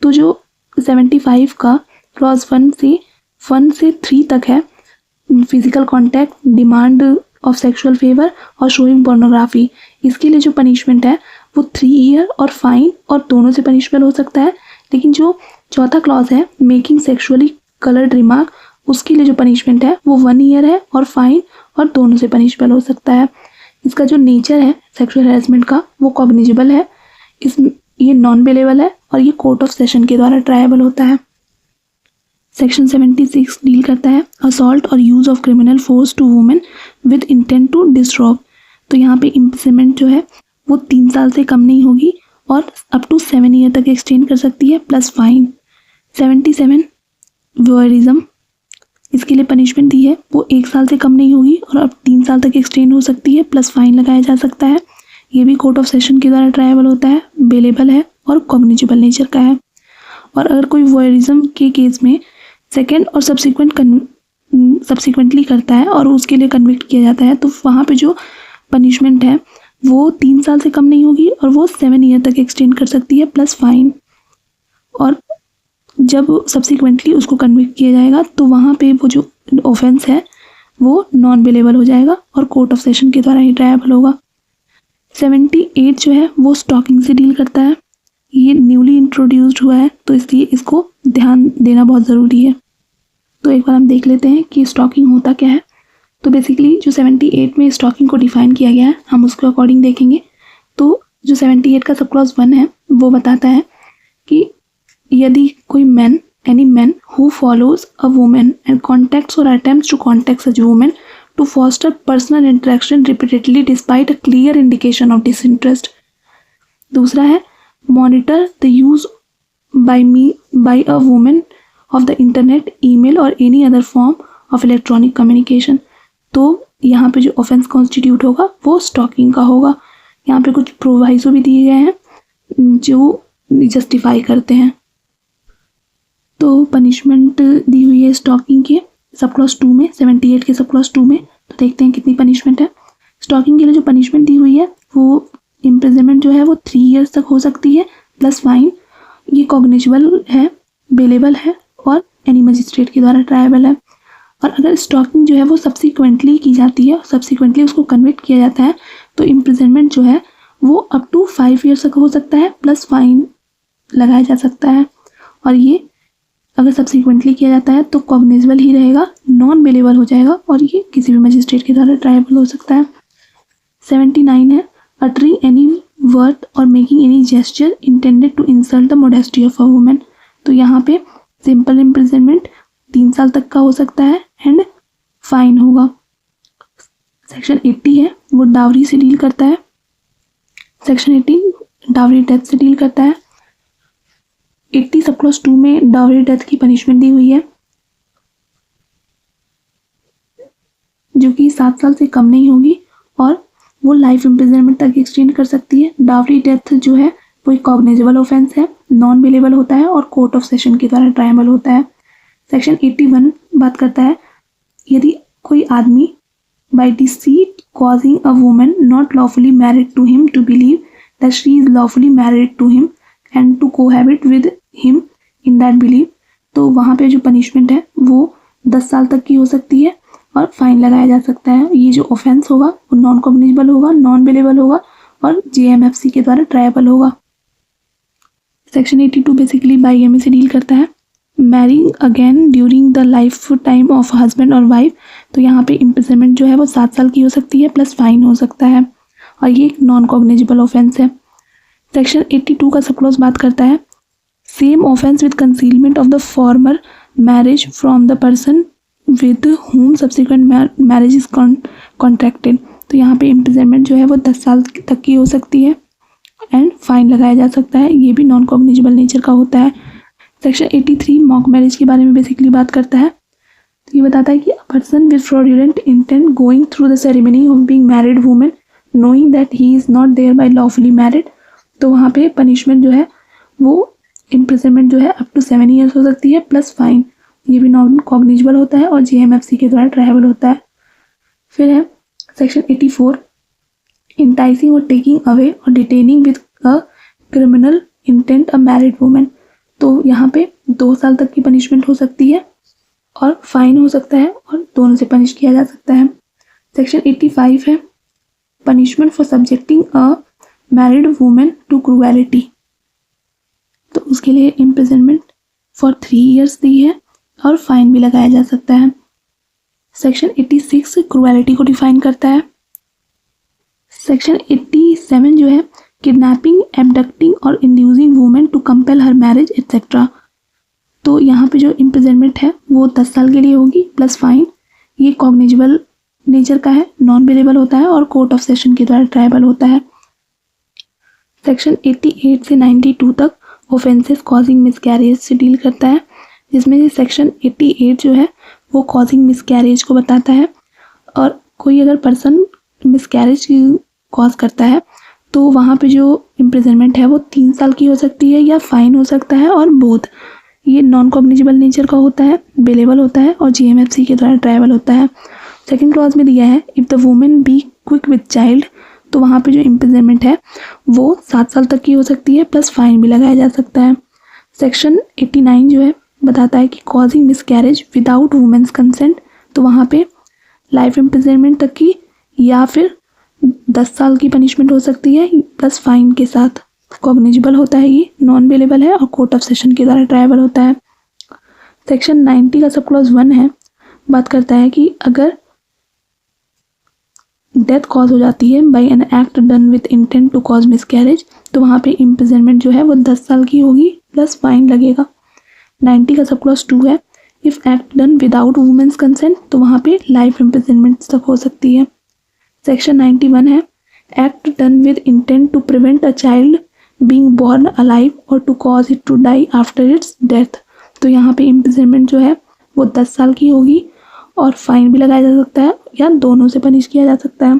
तो जो 75 का क्लॉज 1 से 3 तक है physical contact, demand of sexual favour और शोइंग पोर्नोग्राफी, इसके लिए जो पनिशमेंट है वो 3 ईयर और फाइन और दोनों से पनिशमेंट हो सकता है। लेकिन जो चौथा क्लॉज है मेकिंग सेक्सुअली कलर्ड रिमार्क, उसके लिए जो पनिशमेंट है वो 1 ईयर है और फाइन और दोनों से पनिशमेंट हो सकता है। इसका जो नेचर है सेक्सुअल हैरेसमेंट का वो कॉग्निजेबल है, ये नॉन बेलेबल है और ये कोर्ट ऑफ सेशन के द्वारा ट्रायबल होता है। सेक्शन 76 डील करता है असॉल्ट और use of criminal force to women with intent to disrobe. तो यहाँ पे इम्प्रिजनमेंट जो है वो 3 साल से कम नहीं होगी और अप टू 7 ईयर तक एक्सटेंड कर सकती है प्लस फाइन। 77 वोयरिज्म, इसके लिए पनिशमेंट दी है वो 1 साल से कम नहीं होगी और अब 3 साल तक एक्सटेंड हो सकती है प्लस फाइन लगाया जा सकता है। ये भी कोर्ट ऑफ सेशन के द्वारा ट्रायबल होता है, बेलेबल है और कॉग्निजेबल नेचर का है। और अगर कोई वोयरिज्म के केस में सेकेंड और सब्सिक्वेंटली करता है और उसके लिए कन्विक्ट किया जाता है, तो वहाँ पे जो पनिशमेंट है वो 3 साल से कम नहीं होगी और वो 7 ईयर तक एक्सटेंड कर सकती है प्लस फाइन। और जब सब्सिक्वेंटली उसको कन्विक्ट किया जाएगा तो वहाँ पे वो जो ऑफेंस है वो नॉन बेलेबल हो जाएगा और कोर्ट ऑफ सेशन के द्वारा ही ट्रायबल होगा। 78 जो है वो स्टॉकिंग से डील करता है। ये न्यूली इंट्रोड्यूस्ड हुआ है तो इसलिए इसको ध्यान देना बहुत ज़रूरी है। तो एक बार हम देख लेते हैं कि स्टॉकिंग होता क्या है। तो बेसिकली जो 78 में स्टॉकिंग को डिफाइन किया गया है हम उसके अकॉर्डिंग देखेंगे। तो जो 78 का सब क्लॉज 1 है वो बताता है कि यदि कोई man, any man who follows a women and contacts और attempts to contact such women to foster personal interaction repeatedly despite a clear indication of disinterest. दूसरा है monitor the use by a women of the internet, email और any other form of electronic communication. तो यहाँ पे जो ऑफेंस कॉन्स्टिट्यूट होगा वो स्टॉकिंग का होगा। यहाँ पे कुछ प्रोवाइजो भी दिए गए हैं जो जस्टिफाई करते हैं। तो पनिशमेंट दी हुई है स्टॉकिंग के सब क्लॉज 2 में, 78 के सब क्लॉज 2 में। तो देखते हैं कितनी पनिशमेंट है। स्टॉकिंग के लिए जो पनिशमेंट दी हुई है वो इम्प्रिजनमेंट जो है वो 3 ईयर्स तक हो सकती है प्लस फाइन। ये कॉग्निजेबल है, बेलेबल है और एनी मजिस्ट्रेट के द्वारा ट्रायबल है। और अगर स्टॉकिंग जो है वो सब्सिक्वेंटली की जाती है, सब्सिक्वेंटली उसको कन्विक्ट किया जाता है, तो इम्प्रिजनमेंट जो है वो अप टू 5 ईयर्स तक हो सकता है प्लस फाइन लगाया जा सकता है। और ये अगर सब्सिक्वेंटली किया जाता है तो कॉग्निजेबल ही रहेगा, नॉन बेलेबल हो जाएगा और ये किसी भी मजिस्ट्रेट के द्वारा ट्रायबल हो सकता है। 79 है अटरिंग एनी वर्ड और making any gesture intended to insult the modesty of a women. तो यहाँ पे सिंपल इम्प्रिजनमेंट 3 साल तक का हो सकता है एंड फाइन होगा। सेक्शन 80 है वो डावरी से डील करता है। सेक्शन 80 डावरी डेथ से डील करता है। 80 सब क्लॉज 2 में डावरी डेथ की पनिशमेंट दी हुई है जो कि 7 साल से कम नहीं होगी और वो लाइफ इम्प्रिजनमेंट तक एक्सटेंड कर सकती है। डावरी डेथ जो है वो एक कॉग्निजेबल ऑफेंस है, नॉन बेलेबल होता है और कोर्ट ऑफ सेशन के द्वारा ट्रायबल होता है। सेक्शन 81 बात करता है यदि कोई आदमी by deceit causing a woman not lawfully married to him to believe that she is lawfully married to him and to cohabit with him in that believe, तो वहाँ पे जो पनिशमेंट है वो 10 साल तक की हो सकती है और फाइन लगाया जा सकता है। ये जो ऑफेंस होगा वो नॉन कॉग्निजेबल होगा, नॉन बेलेबल होगा और JMFC के द्वारा ट्रायबल होगा। सेक्शन 82 बेसिकली बाईगैमी से डील करता है। Marrying again during the life time of husband और वाइफ, तो यहाँ पे इम्प्रिजनमेंट जो है वो 7 साल की हो सकती है प्लस फाइन हो सकता है और ये एक नॉन कॉग्निजेबल ऑफेंस है। सेक्शन 82 का सब क्लॉज बात करता है same offence with concealment of the former marriage from the person with home subsequent marriage is contracted. तो यहाँ पे इम्प्रिजनमेंट जो है वो 10 साल तक की हो सकती है एंड फाइन लगाया जा सकता है। ये भी नॉन कॉग्निजेबल नेचर का होता है। सेक्शन 83 मॉक मैरिज के बारे में बेसिकली बात करता है। तो ये बताता है कि a person with fraudulent intent going through the ceremony of being married women knowing that he is not thereby lawfully married, तो वहाँ पे पनिशमेंट जो है वो इम्प्रिजनमेंट जो है अप टू 7 ईयर्स हो सकती है प्लस फाइन। ये भी नॉन कॉग्निजेबल होता है और JMFC के द्वारा ट्रायबल होता है। फिर है सेक्शन 84 इंटाइसिंग और टेकिंग अवे और detaining with a criminal intent a married women, तो यहाँ पे 2 साल तक की पनिशमेंट हो सकती है और फाइन हो सकता है और दोनों से पनिश किया जा सकता है। सेक्शन 85 है punishment for subjecting a married women to cruelty, तो उसके लिए इम्प्रिजनमेंट फॉर 3 ईयर्स दी है और फाइन भी लगाया जा सकता है। सेक्शन 86 क्रूएलिटी को डिफाइन करता है। सेक्शन 87 जो है किडनैपिंग, एबडक्टिंग और inducing women to compel her marriage etcetera, तो यहाँ पे जो इम्प्रिजनमेंट है वो 10 साल के लिए होगी प्लस फाइन। ये कॉग्निजेबल नेचर का है, नॉन बेलेबल होता है और कोर्ट ऑफ सेशन के द्वारा ट्रायबल होता है। सेक्शन 88 से 92 तक ऑफेंसेस कॉजिंग मिसकैरेज से डील करता है, जिसमें से सेक्शन 88 जो है वो कॉजिंग मिसकैरेज को बताता है और कोई अगर पर्सन मिसकैरेज कॉज करता है तो वहाँ पे जो इम्प्रिजनमेंट है वो 3 साल की हो सकती है या फाइन हो सकता है और बोथ। ये नॉन कॉग्निजिबल नेचर का होता है, बेलेबल होता है और GMFC के द्वारा ट्रायबल होता है। सेकंड क्लॉज में दिया है if the women be quick with child, तो वहाँ पे जो इम्प्रिजनमेंट है वो 7 साल तक की हो सकती है, प्लस फाइन भी लगाया जा सकता है। सेक्शन 89 जो है बताता है कि causing miscarriage without women's consent, तो वहाँ पे लाइफ इम्प्रिजनमेंट तक की या फिर 10 साल की पनिशमेंट हो सकती है प्लस फाइन के साथ। कॉग्निजिबल होता है, ये नॉन बेलेबल है और कोर्ट ऑफ सेशन के द्वारा ट्रायबल होता है। सेक्शन 90 का सब क्लॉज 1 है, बात करता है कि अगर डेथ कॉज हो जाती है by an act done with intent to cause miscarriage, तो वहाँ पे इम्प्रिजनमेंट जो है वो 10 साल की होगी प्लस फाइन लगेगा। 90 का सब क्लॉज 2 है, if act done without women's consent, तो वहाँ पे लाइफ इम्प्रिजनमेंट तक हो सकती है। सेक्शन 91 है, act done with intent to prevent a child being born alive और to cause it to die after its death, तो यहाँ पे इम्प्रिजनमेंट जो है वो 10 साल की होगी और फाइन भी लगाया जा सकता है या दोनों से पनिश किया जा सकता है।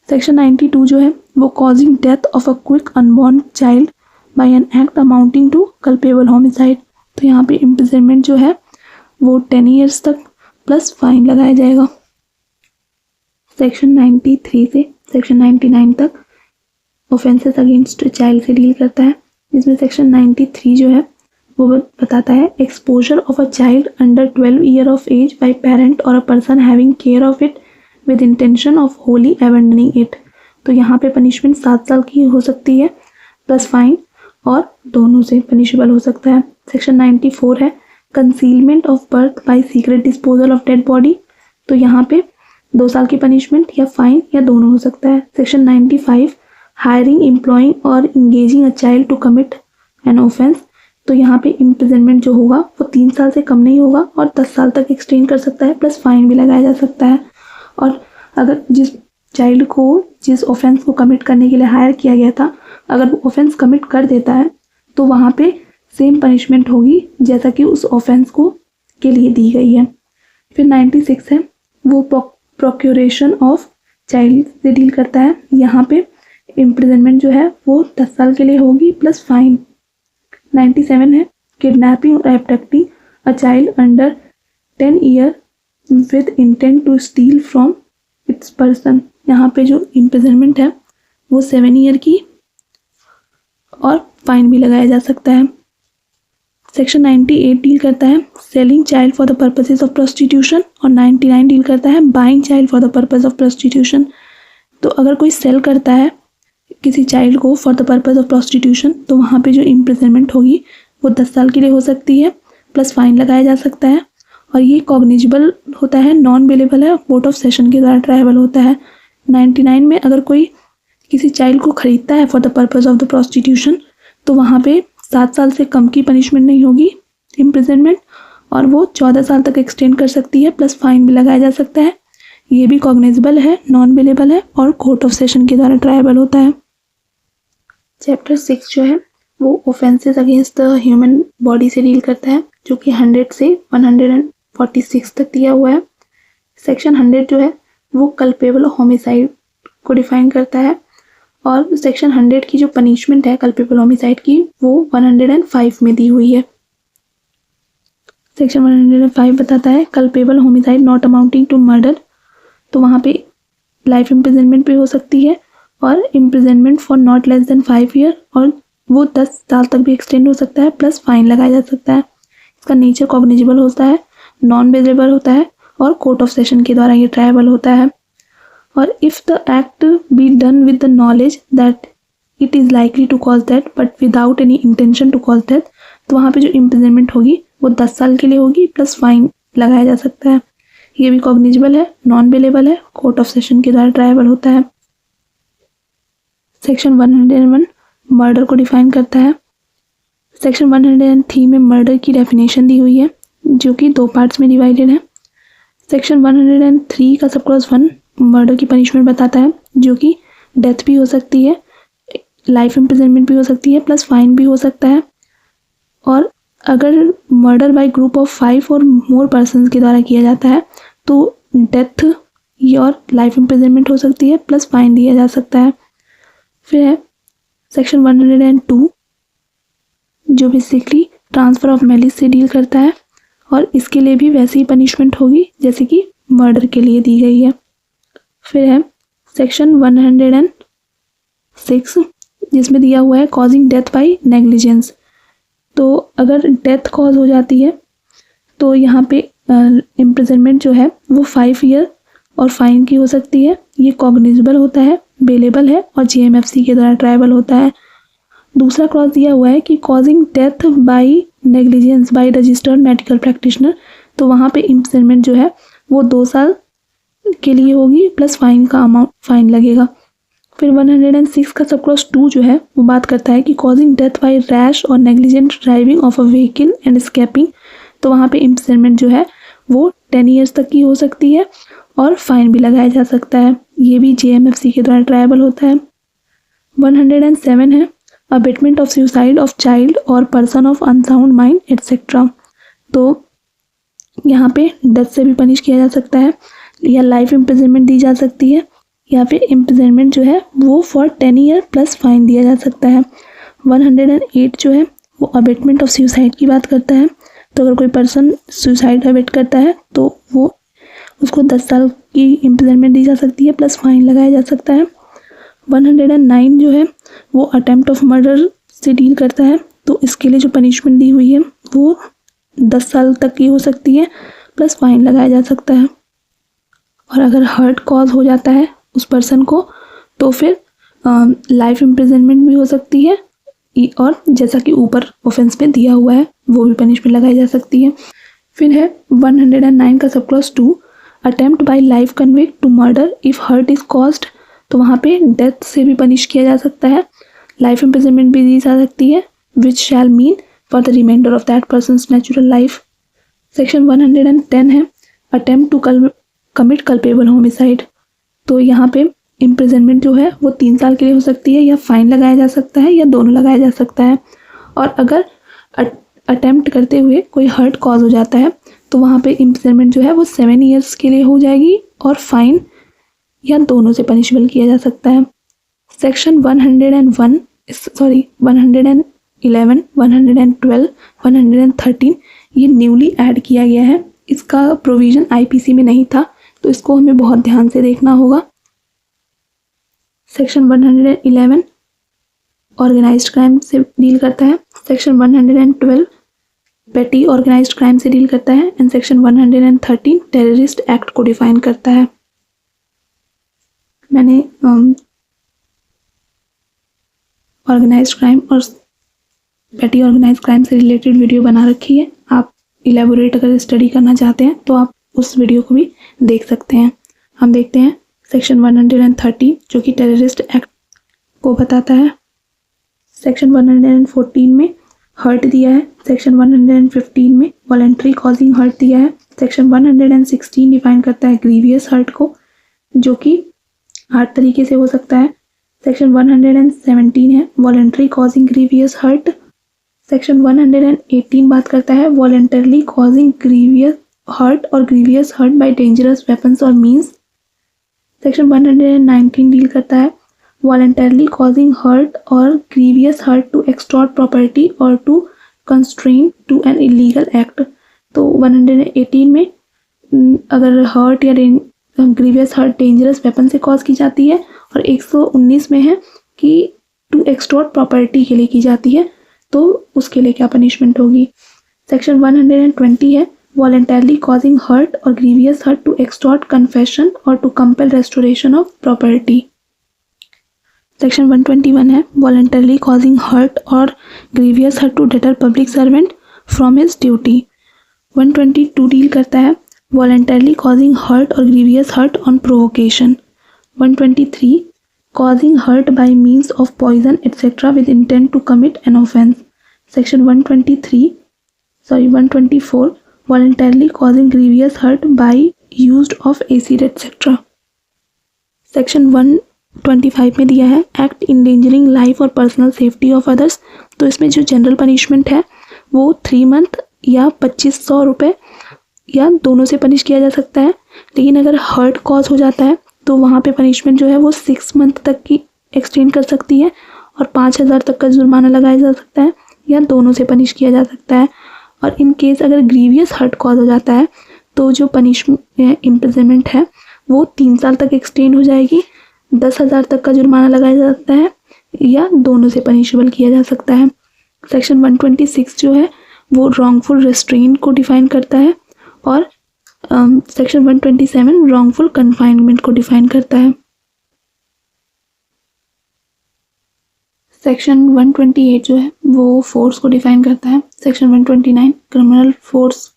सेक्शन 92 जो है वो causing death of a quick unborn child by an act amounting to culpable homicide, तो यहाँ पे इम्प्रिजनमेंट जो है वो 10 ईयर्स तक प्लस फाइन लगाया जाएगा। सेक्शन 93 से सेक्शन 99 तक ऑफेंसेस अगेंस्ट चाइल्ड से डील करता है, जिसमें सेक्शन 93 जो है वो बताता है exposure of a child under 12 year of age by parent और a person having care of it with intention of wholly abandoning it, तो यहाँ पे पनिशमेंट 7 साल की हो सकती है प्लस फाइन और दोनों से पनिशेबल हो सकता है। सेक्शन 94 है concealment of birth bye secret disposal of dead body, तो यहाँ पे 2 साल की पनिशमेंट या फाइन या दोनों हो सकता है। सेक्शन 95 हायरिंग, एम्प्लॉइंग और engaging a child to commit an offence, तो यहाँ पे इम्प्रिजनमेंट जो होगा वो 3 साल से कम नहीं होगा और 10 साल तक एक्सटेंड कर सकता है, प्लस फाइन भी लगाया जा सकता है। और अगर जिस चाइल्ड को जिस ऑफेंस को कमिट करने के लिए हायर किया गया था, अगर वो ऑफेंस कमिट कर देता है तो वहाँ पे सेम पनिशमेंट होगी जैसा कि उस ऑफेंस को के लिए दी गई है। फिर 96 है वो प्रोक्यूरेशन ऑफ चाइल्ड से डील करता है, यहाँ पे इम्प्रिजनमेंट जो है वो 10 साल के लिए होगी प्लस फाइन। 97 है किडनैपिंग और abducting a child under 10 year with intent to steal from its person, यहाँ पे जो इम्प्रिजनमेंट है वो 7 ईयर की और फाइन भी लगाया जा सकता है। सेक्शन 98 डील करता है selling child for the purposes of prostitution और 99 डील करता है buying child for the purpose of prostitution, तो अगर कोई सेल करता है किसी चाइल्ड को for the purpose of prostitution, तो वहाँ पे जो इम्प्रिजनमेंट होगी वो 10 साल के लिए हो सकती है प्लस फाइन लगाया जा सकता है और ये कॉग्निजिबल होता है, नॉन बेलेबल है, कोर्ट ऑफ सेशन के द्वारा ट्रायबल होता है। 99 में अगर कोई किसी चाइल्ड को खरीदता है for the purpose of the prostitution, तो वहाँ पे 7 साल से कम की पनिशमेंट नहीं होगी इम्प्रिजनमेंट और वो 14 साल तक एक्सटेंड कर सकती है, प्लस फाइन भी लगाया जा सकता है। ये भी कॉग्निजिबल है, नॉन बेलेबल है और कोर्ट ऑफ सेशन के द्वारा ट्रायबल होता है। चैप्टर 6 जो है वो offences against the human body से डील करता है, जो कि 100 से 146 तक दिया हुआ है। सेक्शन 100 जो है वो कल्पेबल होमिसाइड को डिफाइन करता है और सेक्शन 100 की जो पनिशमेंट है कल्पेबल होमिसाइड की वो 105 में दी हुई है। सेक्शन 105 बताता है culpable homicide not amounting to murder, तो वहाँ पे लाइफ इम्प्रिजनमेंट भी हो सकती है और imprisonment for not less than 5 year और वो 10 साल तक भी एक्सटेंड हो सकता है, प्लस फाइन लगाया जा सकता है। इसका नेचर कॉग्निजिबल होता है, नॉन बेलेबल होता है और कोर्ट ऑफ सेशन के द्वारा ये ट्रायबल होता है। और if the act be done with the knowledge that it is likely to cause that but without any intention to cause that, तो वहाँ पे जो इम्प्रिजनमेंट होगी वो 10 साल के लिए होगी प्लस फाइन लगाया जा सकता है। ये भी कॉग्निजिबल है, नॉन बेलेबल है, कोर्ट ऑफ सेशन के द्वारा ट्रायबल होता है। सेक्शन 101 मर्डर को डिफाइन करता है। सेक्शन 103 में मर्डर की डेफिनेशन दी हुई है जो कि 2 पार्ट्स में डिवाइडेड है। सेक्शन 103 का सब क्लॉज 1 मर्डर की पनिशमेंट बताता है, जो कि डेथ भी हो सकती है, लाइफ इम्प्रिजनमेंट भी हो सकती है, प्लस फाइन भी हो सकता है। और अगर मर्डर बाय ग्रुप ऑफ 5 और मोर पर्सन्स के द्वारा किया जाता है तो डेथ और लाइफ इम्प्रिजनमेंट हो सकती है, प्लस फाइन दिया जा सकता है। फिर है सेक्शन 102 जो बेसिकली ट्रांसफ़र ऑफ मैलिस से डील करता है और इसके लिए भी वैसी ही पनिशमेंट होगी जैसे कि मर्डर के लिए दी गई है। फिर है सेक्शन 106 जिसमें दिया हुआ है कॉजिंग डेथ बाय नेग्लिजेंस। तो अगर डेथ कॉज हो जाती है तो यहाँ पे इम्प्रिजनमेंट जो है वो 5 ईयर और फाइन की हो सकती है। ये कॉग्निजेबल होता है, बेलेबल है और जीएमएफसी के द्वारा ट्रायबल होता है। दूसरा क्लॉज दिया हुआ है कि causing death by negligence by registered medical practitioner, तो वहाँ पे इम्प्रिजनमेंट जो है वो 2 साल के लिए होगी प्लस फाइन का अमाउंट फाइन लगेगा। फिर 106 का सब क्लॉज 2 जो है वो बात करता है कि कॉजिंग डेथ बाय रैश और negligent driving of a vehicle and escaping, तो वहाँ पे इम्प्रिजनमेंट जो है वो 10 ईयर्स तक की हो सकती है और फाइन भी लगाया जा सकता है। ये भी जेएमएफसी के द्वारा ट्रायबल होता है। 107 है abetment of suicide of child और person of unsound mind etcetera. तो यहाँ पे डेथ से भी पनिश किया जा सकता है या लाइफ इम्प्रिजनमेंट दी जा सकती है या फिर इम्प्रिजनमेंट जो है वो फॉर 10 ईयर प्लस फाइन दिया जा सकता है। 108 जो है वो अबेटमेंट ऑफ सुसाइड की बात करता है। तो अगर कोई पर्सन सुसाइड अबेट करता है तो वो उसको 10 साल की इम्प्रिजनमेंट दी जा सकती है प्लस फाइन लगाया जा सकता है। 109 जो है वो अटेम्प्ट ऑफ मर्डर से डील करता है। तो इसके लिए जो पनिशमेंट दी हुई है वो 10 साल तक की हो सकती है प्लस फाइन लगाया जा सकता है। और अगर हर्ट कॉज हो जाता है उस पर्सन को तो फिर लाइफ इम्प्रिजनमेंट भी हो सकती है और जैसा कि ऊपर ऑफेंस में दिया हुआ है वो भी पनिशमेंट लगाई जा सकती है। फिर है 109 का sub clause 2 attempt by life convict to murder if hurt is caused, तो वहाँ पे डेथ से भी पनिश किया जा सकता है, लाइफ इम्प्रिजनमेंट भी दी जा सकती है which shall mean for the reminder of that person's natural life. Section 110 है attempt to commit culpable homicide, तो यहाँ पे इम्प्रिजनमेंट जो है वो 3 साल के लिए हो सकती है या फाइन लगाया जा सकता है या दोनों लगाया जा सकता है। और अगर अटेम्प्ट करते हुए कोई हर्ट कॉज हो जाता है तो वहाँ पे इम्प्रिजनमेंट जो है वो 7 ईयर्स के लिए हो जाएगी और फाइन या दोनों से पनिशेबल किया जा सकता है। सेक्शन 111, 111, 112, 113 ये न्यूली ऐड किया गया है। इसका प्रोविज़न आईपीसी में नहीं था तो इसको हमें बहुत ध्यान से देखना होगा। सेक्शन 111 ऑर्गेनाइज्ड क्राइम से डील करता है। सेक्शन 112 पेटी ऑर्गेनाइज्ड क्राइम से डील करता है एंड सेक्शन 113 टेररिस्ट एक्ट को डिफाइन करता है। मैंने ऑर्गेनाइज्ड क्राइम और पेटी ऑर्गेनाइज्ड क्राइम से रिलेटेड वीडियो बना रखी है। आप इलेबोरेट अगर स्टडी करना चाहते हैं तो आप उस वीडियो को भी देख सकते हैं। हम देखते हैं सेक्शन 130 जो कि टेररिस्ट एक्ट को बताता है। सेक्शन 114 में हर्ट दिया है। सेक्शन 115 में वॉलंटरी कॉजिंग हर्ट दिया है। सेक्शन 116 डिफाइन करता है ग्रीवियस हर्ट को जो कि 8 तरीके से हो सकता है। सेक्शन 117 है voluntary causing grievous hurt. Section 118 बात करता है वॉलंटरली कॉजिंग ग्रीवियस हर्ट और grievous hurt by dangerous weapons और मीन्स। सेक्शन 119 डील करता है voluntarily causing hurt or grievous hurt to extort property or to constrain to an illegal act। तो 118 में अगर हर्ट या ग्रीवियस हर्ट डेंजरस वेपन से कॉज की जाती है और 119 में है कि टू एक्सटॉर्ट प्रॉपर्टी के लिए की जाती है तो उसके लिए क्या पनिशमेंट होगी। सेक्शन 120 है voluntarily causing hurt or grievous hurt to extort confession or to compel restoration of property। Section 121 है voluntarily causing hurt or grievous hurt to deter public servant from his duty। 122 deal करता है voluntarily causing hurt or grievous hurt on provocation। 123 causing hurt by means of poison etc with intent to commit an offence। Section 124 voluntarily causing grievous hurt by used of acid etc। Section 125 में दिया है एक्ट इंडेंजरिंग लाइफ और पर्सनल सेफ्टी ऑफ अदर्स। तो इसमें जो जनरल पनिशमेंट है वो 3 मंथ या 2500 रुपये या दोनों से पनिश किया जा सकता है। लेकिन अगर हर्ट कॉज हो जाता है तो वहाँ पे पनिशमेंट जो है वो 6 मंथ तक की एक्सटेंड कर सकती है और 5000 तक का जुर्माना लगाया जा सकता है या दोनों से पनिश किया जा सकता है। और इन केस अगर ग्रीवियस हर्ट कॉज हो जाता है तो जो पनिशमेंट इम्प्रिजनमेंट है वो 3 साल तक एक्सटेंड हो जाएगी, 10,000 तक का जुर्माना लगाया जा सकता है या दोनों से पनिशेबल किया जा सकता है। सेक्शन 126 जो है वो रॉन्गफुल रेस्ट्रेन को डिफाइन करता है और सेक्शन 127 रॉन्गफुल कन्फाइनमेंट को डिफाइन करता है। सेक्शन 128 जो है वो फोर्स को डिफाइन करता है। सेक्शन 129 क्रिमिनल फोर्स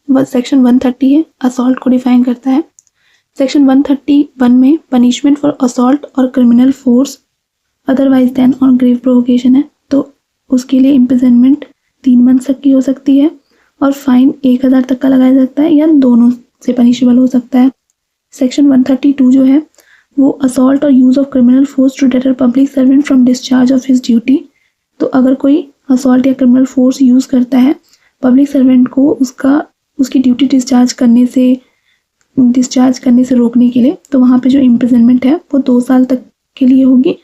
व सेक्शन 130 है असॉल्ट को डिफाइन करता है। सेक्शन 131 में पनिशमेंट फॉर असॉल्ट और criminal force otherwise than on grave provocation है, तो उसके लिए इम्प्रिजनमेंट 3 मंथ तक की हो सकती है और फाइन 1,000 तक का लगाया जा सकता है या दोनों से पनिशेबल हो सकता है। सेक्शन 132 जो है वो असॉल्ट और use of criminal force to deter public servant from discharge of his duty, तो अगर कोई असॉल्ट या क्रिमिनल फोर्स यूज़ करता है पब्लिक सर्वेंट को उसकी ड्यूटी डिस्चार्ज करने से रोकने के लिए, तो वहाँ पे जो इम्प्रिजनमेंट है वो 2 साल तक के लिए होगी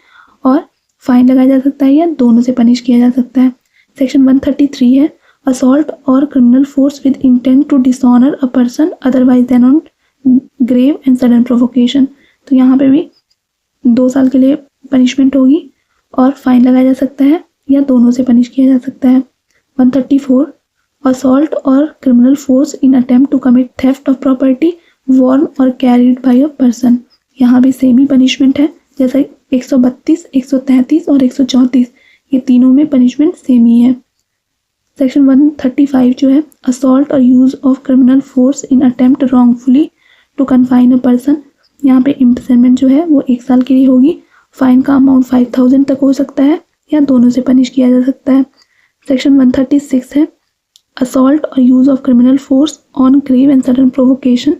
और फाइन लगाया जा सकता है या दोनों से पनिश किया जा सकता है। सेक्शन 133 है असॉल्ट और criminal force with intent to dishonour a person otherwise than on grave and sudden provocation, तो यहाँ पे भी 2 साल के लिए पनिशमेंट होगी और फाइन लगाया जा सकता है या दोनों से पनिश किया जा सकता है। 134 असॉल्ट और criminal force in attempt to commit theft of property worn और कैरिड बाय अ पर्सन, यहाँ भी सेम ही पनिशमेंट है जैसे 132, 133 और 134, ये तीनों में पनिशमेंट सेम ही है। सेक्शन 135 जो है असॉल्ट और use of criminal force in attempt wrongfully to confine a person, यहाँ पे इम्प्रिजनमेंट जो है वो 1 साल के लिए होगी, फाइन का अमाउंट 5,000 तक हो सकता है या दोनों से पनिश किया जा सकता है। सेक्शन 136 है असॉल्ट और use of criminal force on grave and sudden provocation,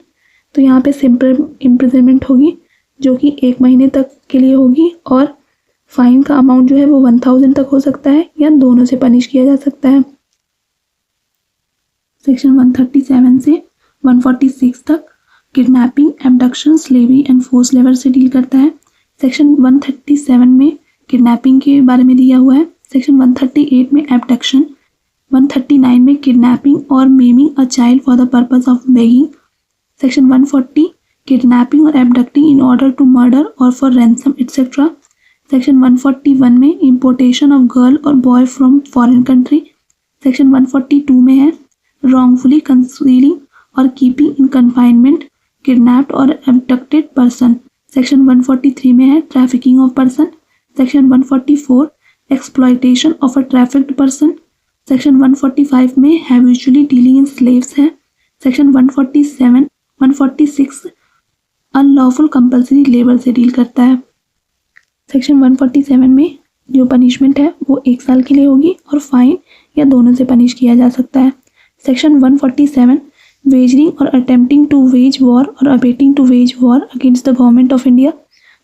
तो यहाँ पे सिंपल इम्प्रिजनमेंट होगी जो कि 1 महीने तक के लिए होगी और फाइन का अमाउंट जो है वो 1,000 तक हो सकता है या दोनों से पनिश किया जा सकता है। सेक्शन 137 से 146 तक kidnapping, abduction, slavery and force labour से डील करता है। सेक्शन 137 में किडनैपिंग के बारे में दिया हुआ है। सेक्शन 138 में एब्डक्शन, 139 में किडनैपिंग और maiming a child for the purpose of begging, section 140 kidnapping और abducting in order to murder और फॉर रैंसम एटसेट्रा, सेक्शन 141 में इम्पोर्टेशन ऑफ गर्ल और boy from foreign country, section 142 में है wrongfully concealing और कीपिंग इन कन्फाइनमेंट किडनैप्ड और एब्डक्टेड पर्सन, सेक्शन 143 में है trafficking of person, section 144 exploitation of a trafficked person, section 145 में हैबिचुअली डीलिंग इन स्लेव्स है, सेक्शन 146 अनलॉफुल कंपल्सरी लेबर से डील करता है। सेक्शन 147 में जो पनिशमेंट है वो 1 साल के लिए होगी और फाइन या दोनों से पनिश किया जा सकता है। सेक्शन 147 वेजरिंग और अटेम्प्टिंग टू वेज वॉर और abetting to wage war against the government of India,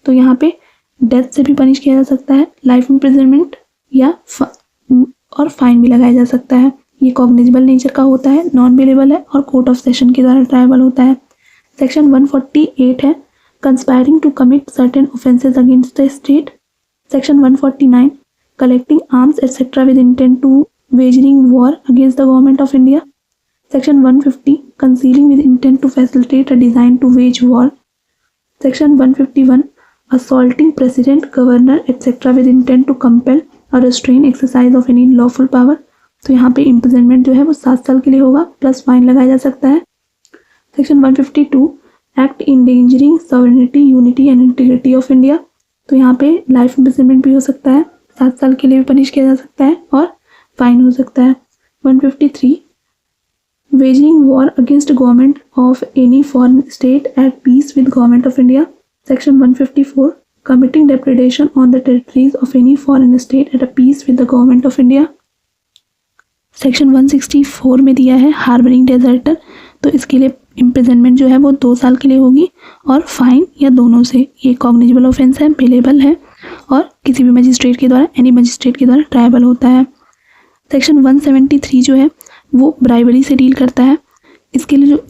तो यहाँ पे डेथ से भी पनिश किया जा सकता है, लाइफ इम्प्रिजनमेंट या और फाइन भी लगाया जा सकता है। ये कॉग्निजेबल नेचर का होता है, नॉन बेलेबल है और कोर्ट ऑफ सेशन के द्वारा ट्रायबल होता है। सेक्शन 148 है conspiring to commit certain offences against the state, section 149 collecting arms etcetera with intent to wagering war against the government of India, section 150 concealing with intent to facilitate a design to wage war, section 151 assaulting president, governor etc with intent to compel or restrain exercise of any lawful power, तो यहाँ पे इम्प्रिजनमेंट जो है वो 7 साल के लिए होगा प्लस फाइन लगाया जा सकता है। Section 152 act endangering sovereignty, unity and integrity of India, तो यहाँ पे लाइफ इम्प्रिजनमेंट भी हो सकता है, 7 साल के लिए भी पनिश किया जा सकता है और फाइन हो सकता है। 153 waging war against government of any foreign state at peace with government of India, section 154 committing depredation on the territories of any foreign state at a peace with the government of India, section 164 में दिया है हार्बरिंग डेजर्टर, तो इसके लिए इम्प्रिजनमेंट जो है वो 2 साल के लिए होगी और फाइन या दोनों से, ये कॉग्निजेबल ऑफेंस है, पेलेबल है और किसी भी मजिस्ट्रेट के द्वारा, एनी मजिस्ट्रेट के द्वारा ट्रायबल होता है। सेक्शन 173 जो है वो ब्राइबरी से डील करता है, इसके लिए जो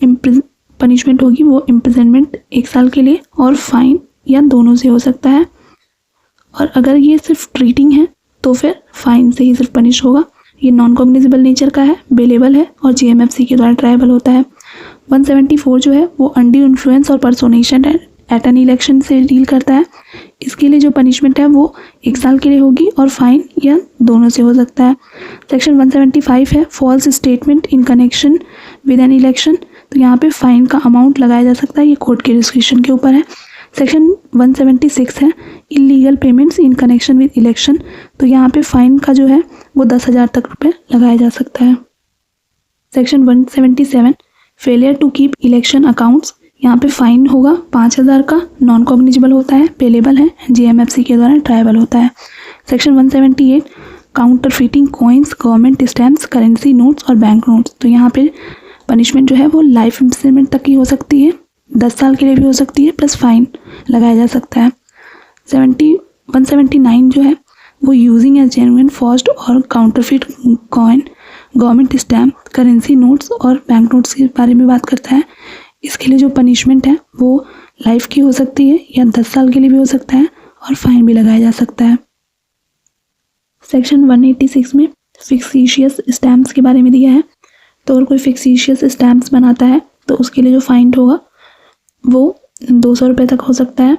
पनिशमेंट होगी वो इम्प्रिजनमेंट 1 साल के लिए और फाइन या दोनों से हो सकता है, और अगर ये सिर्फ ट्रीटिंग है तो फिर फाइन से ही सिर्फ पनिश होगा ये नॉन कॉग्निजेबल नेचर का है, बेलेबल है और जीएमएफसी के द्वारा ट्रायबल होता है। 174 जो है वो अंडर इन्फ्लुएंस और पर्सोनेशन एट एन इलेक्शन से डील करता है। इसके लिए जो पनिशमेंट है वो 1 साल के लिए होगी और फाइन या दोनों से हो सकता है। सेक्शन 175 है false statement in connection with an election, तो यहाँ पे फाइन का अमाउंट लगाया जा सकता है, ये कोर्ट के डिस्क्रिप्शन के ऊपर है। सेक्शन 176 है illegal payments in connection with election, तो यहाँ पे फाइन का जो है वो 10,000 तक रुपये लगाया जा सकता है। Section 177 failure to keep election accounts, यहाँ पे फाइन होगा 5,000 का, नॉन कॉग्निजेबल होता है, पेलेबल है, जीएमएफसी के द्वारा ट्रायबल होता है। Section 178 counterfeiting coins, government stamps, currency notes और बैंक नोट्स, तो यहाँ पे पनिशमेंट जो है वो लाइफ इम्प्रिजनमेंट तक की हो सकती है, 10 साल के लिए भी हो सकती है, प्लस फाइन लगाया जा सकता है। 179 जो है वो यूजिंग एज जेन्युइन फॉर्ज्ड और counterfeit coin, government stamp, currency notes और बैंक नोट्स के बारे में बात करता है। इसके लिए जो पनिशमेंट है वो लाइफ की हो सकती है या 10 साल के लिए भी हो सकता है और फाइन भी लगाया जा सकता है। सेक्शन 186 में फिक्सिशियस स्टैम्प्स के बारे में दिया है, तो अगर कोई फिक्सिशियस स्टैम्प्स बनाता है तो उसके लिए जो फाइन होगा वो 200 रुपये तक हो सकता है।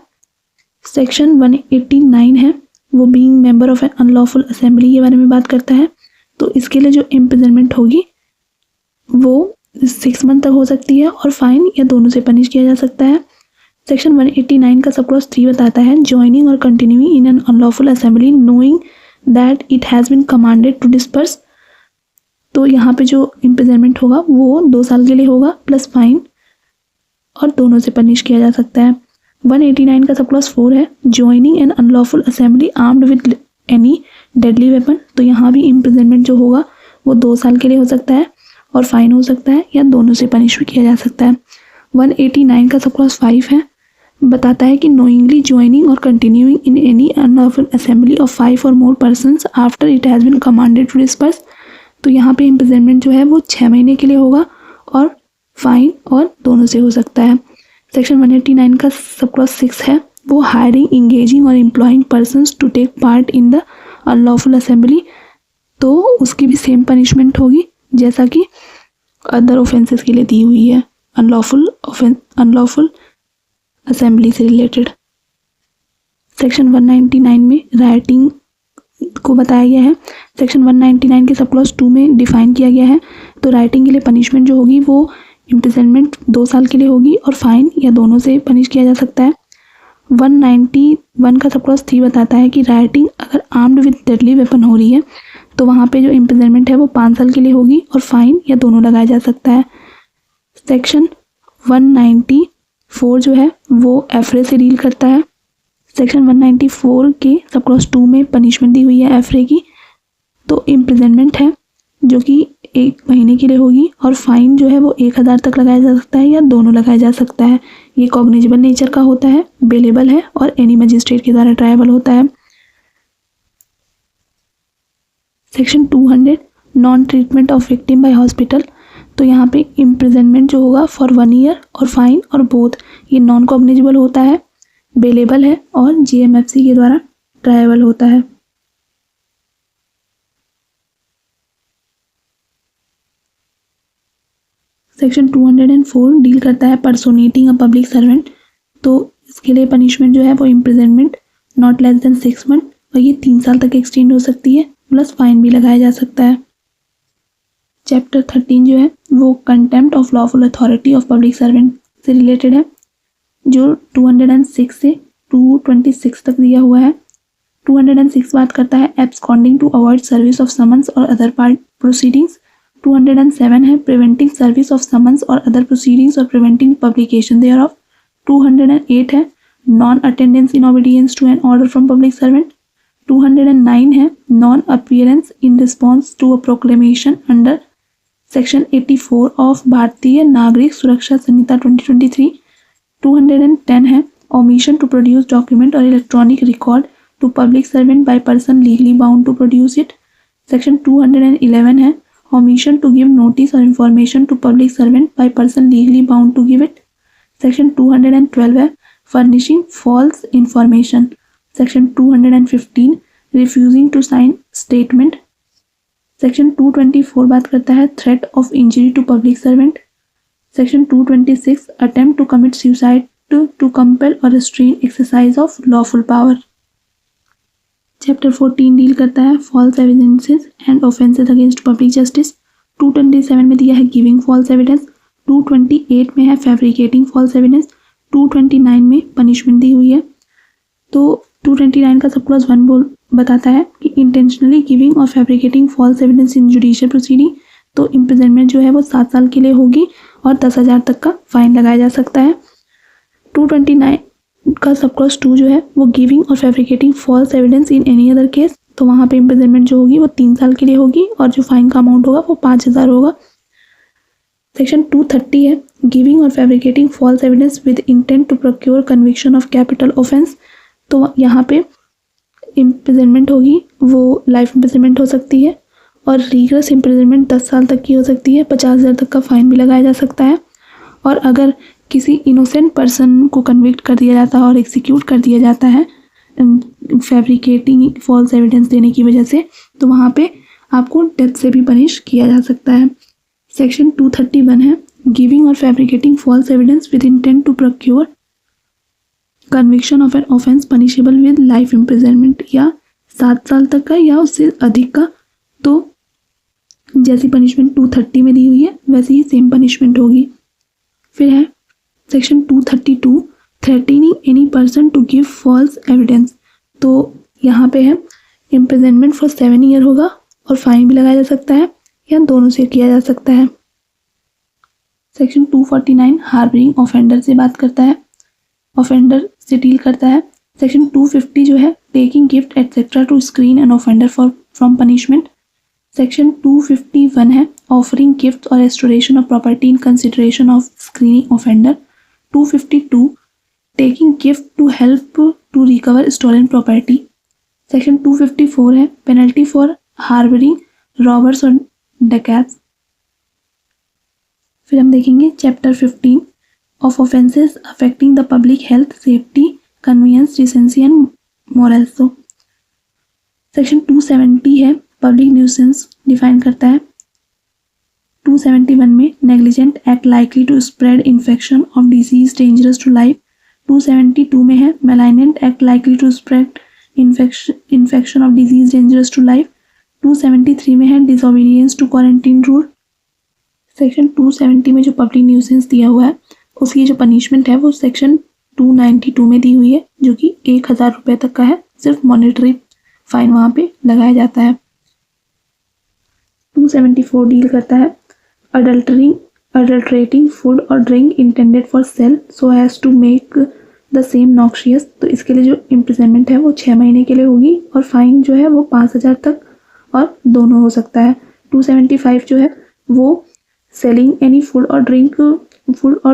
सेक्शन 189 है वो being member of an unlawful assembly के बारे में बात करता है, तो इसके लिए जो इम्प्रिजनमेंट होगी वो 6 मंथ तक हो सकती है और फाइन या दोनों से पनिश किया जा सकता है। सेक्शन 189 का सब क्लॉज 3 बताता है ज्वाइनिंग और continuing in an unlawful assembly knowing that it has been commanded to disperse, तो यहाँ पे जो इम्प्रिजनमेंट होगा वो 2 साल के लिए होगा, प्लस फाइन और दोनों से पनिश किया जा सकता है। 189 का सब क्लॉज 4 है joining an unlawful assembly armed with any deadly weapon, तो यहाँ भी इम्प्रिजनमेंट जो होगा वो 2 साल के लिए हो सकता है और फाइन हो सकता है या दोनों से पनिश भी किया जा सकता है। 189 का सब क्लॉज 5 है बताता है कि नोइंगली ज्वाइनिंग और continuing in any unlawful assembly of 5 और more persons after it has been commanded to disperse, तो यहाँ पे इम्प्रिजनमेंट जो है वो 6 महीने के लिए होगा और फाइन और दोनों से हो सकता है। सेक्शन 189 का सब क्लॉज 6 है वो हायरिंग, इंगेजिंग और employing persons to take part in the unlawful assembly, तो उसकी भी सेम पनिशमेंट होगी जैसा कि अदर ऑफेंसेस के लिए दी हुई है अनलॉफुल असेंबली से रिलेटेड। सेक्शन 199 में राइटिंग को बताया गया है। सेक्शन 199 के सब क्लॉज 2 में डिफाइन किया गया है, तो राइटिंग के लिए पनिशमेंट जो होगी वो इम्प्रिजनमेंट 2 साल के लिए होगी और फाइन या दोनों से पनिश किया जा सकता है। 191 का सब क्लॉज 3 बताता है कि राइटिंग अगर आर्म्ड विद डेडली वेपन हो रही है तो वहाँ पे जो इम्प्रिजनमेंट है वो 5 साल के लिए होगी और फाइन या दोनों लगाया जा सकता है। सेक्शन 194 जो है वो एफरे से डील करता है। सेक्शन 194 के सब क्लॉज 2 में पनिशमेंट दी हुई है एफरे की, तो इम्प्रिजनमेंट है जो कि 1 महीने के लिए होगी और फाइन जो है वो 1,000 तक लगाया जा सकता है या दोनों लगाया जा सकता है। ये कॉग्निजेबल नेचर का होता है, बेलेबल है और एनी मजिस्ट्रेट के द्वारा ट्रायबल होता है। Section 200 non treatment of victim bye hospital, तो यहाँ पे इम्प्रिजनमेंट जो होगा फॉर 1 ईयर और फाइन और बोथ, ये नॉन कॉग्निजेबल होता है, बेलेबल है और जीएमएफसी के द्वारा ट्रायबल होता है। सेक्शन 204 डील करता है पर्सोनेटिंग अ पब्लिक सर्वेंट, तो इसके लिए पनिशमेंट जो है वो imprisonment not less than 6 month और ये 3 साल तक एक्सटेंड हो सकती है, प्लस फाइन भी लगाया जा सकता है। चैप्टर 13 जो है वो contempt of lawful authority of public servant से रिलेटेड है, जो 206 से 226 तक दिया हुआ है। 206 बात करता है absconding to avoid service of summons और अदर पार्ट प्रोसीडिंग्स। 207 है प्रिवेंटिंग सर्विस ऑफ समन्स और अदर प्रोसीडिंग्स और प्रिवेंटिंग पब्लिकेशन देयर ऑफ। 208 है non attendance in obedience to an order from public servant. 209 है non appearance in response to a proclamation under section 84 of Bharatiya Nagarik सुरक्षा संहिता 2023। 210 है omission to produce document or electronic record to public servant by person legally bound to produce it. Section 211 है omission to give notice or information to public servant by person legally bound to give it. Section 212 है furnishing false information. Section 215 refusing to sign statement section 224 बात करता है threat of injury to public servant. Section 226 attempt to commit suicide to compel और restrain exercise of lawful power. Chapter 14 deal करता है false evidences and offences against public justice. 227 में दिया है गिविंग फॉल्स एविडेंस। 228 में है फैब्रिकेटिंग फॉल्स एविडेंस। 229 में पनिशमेंट दी हुई है। तो 229 का सब क्लॉज 1 बताता है कि इंटेंशनली गिविंग और fabricating false evidence in judicial proceeding, तो इम्प्रिजनमेंट जो है वो 7 साल के लिए होगी और 10,000 तक का फाइन लगाया जा सकता है। 229 का सब क्लॉज 2 जो है वो गिविंग और fabricating false evidence in any other case, तो वहाँ पे इम्प्रिजनमेंट जो होगी वो 3 साल के लिए होगी और जो फाइन का अमाउंट होगा वो 5,000 होगा। सेक्शन 230 है गिविंग और fabricating false evidence with intent to procure conviction of capital offence, तो यहाँ पे इम्प्रिजनमेंट होगी वो लाइफ इम्प्रिजनमेंट हो सकती है और रीग्रेस इम्प्रिजनमेंट 10 साल तक की हो सकती है। 50,000 तक का फाइन भी लगाया जा सकता है। और अगर किसी इनोसेंट पर्सन को कन्विक्ट कर दिया जाता है और एग्जीक्यूट कर दिया जाता है फैब्रिकेटिंग फॉल्स एविडेंस देने की वजह से, तो वहाँ पे आपको डेथ से भी पनिश किया जा सकता है। सेक्शन 231 है गिविंग और fabricating false evidence with intent to procure conviction of an offence punishable with life imprisonment, या 7 साल तक का या उससे अधिक का। तो जैसी पनिशमेंट 230 में दी हुई है वैसे ही सेम पनिशमेंट होगी। फिर है section 232 threatening any person to give false evidence, तो यहाँ पे है इम्प्रिजनमेंट फॉर 7 ईयर होगा और फाइन भी लगाया जा सकता है या दोनों से किया जा सकता है। सेक्शन 249 हार्बरिंग ऑफेंडर से बात करता है, ऑफेंडर से डील करता है। सेक्शन 250 जो है taking gift etcetera to screen an offender from punishment. Section 251 है ऑफरिंग गिफ्ट और restoration of property in consideration of screening offender. 252 taking gift to help to recover stolen property. Section 254 है पेनल्टी फॉर हार्बरिंग रॉबर्स और डकैट्स। फिर हम देखेंगे chapter 15 of offences affecting the public health, safety, convenience, decency and morals. Section 270 है पब्लिक न्यूसेंस डिफाइन करता है। 271 में negligent act likely to spread infection of disease dangerous to life. 272 में है malignant act likely to spread infection of disease dangerous to life. 273 में है disobedience to quarantine rule. Section 270 में जो पब्लिक न्यूसेंस दिया हुआ है उसकी जो पनिशमेंट है वो सेक्शन 292 में दी हुई है, जो कि 1,000 रुपये तक का है। सिर्फ मॉनेटरी फाइन वहाँ पे लगाया जाता है। 274 डील करता है अडल्ट्रेटिंग फूड और drink intended for sale so has to make the same noxious, तो इसके लिए जो इम्प्रिजनमेंट है वो 6 महीने के लिए होगी और फाइन जो है वो 5,000 तक और दोनों हो सकता है। 275 जो है वो सेलिंग एनी फूड और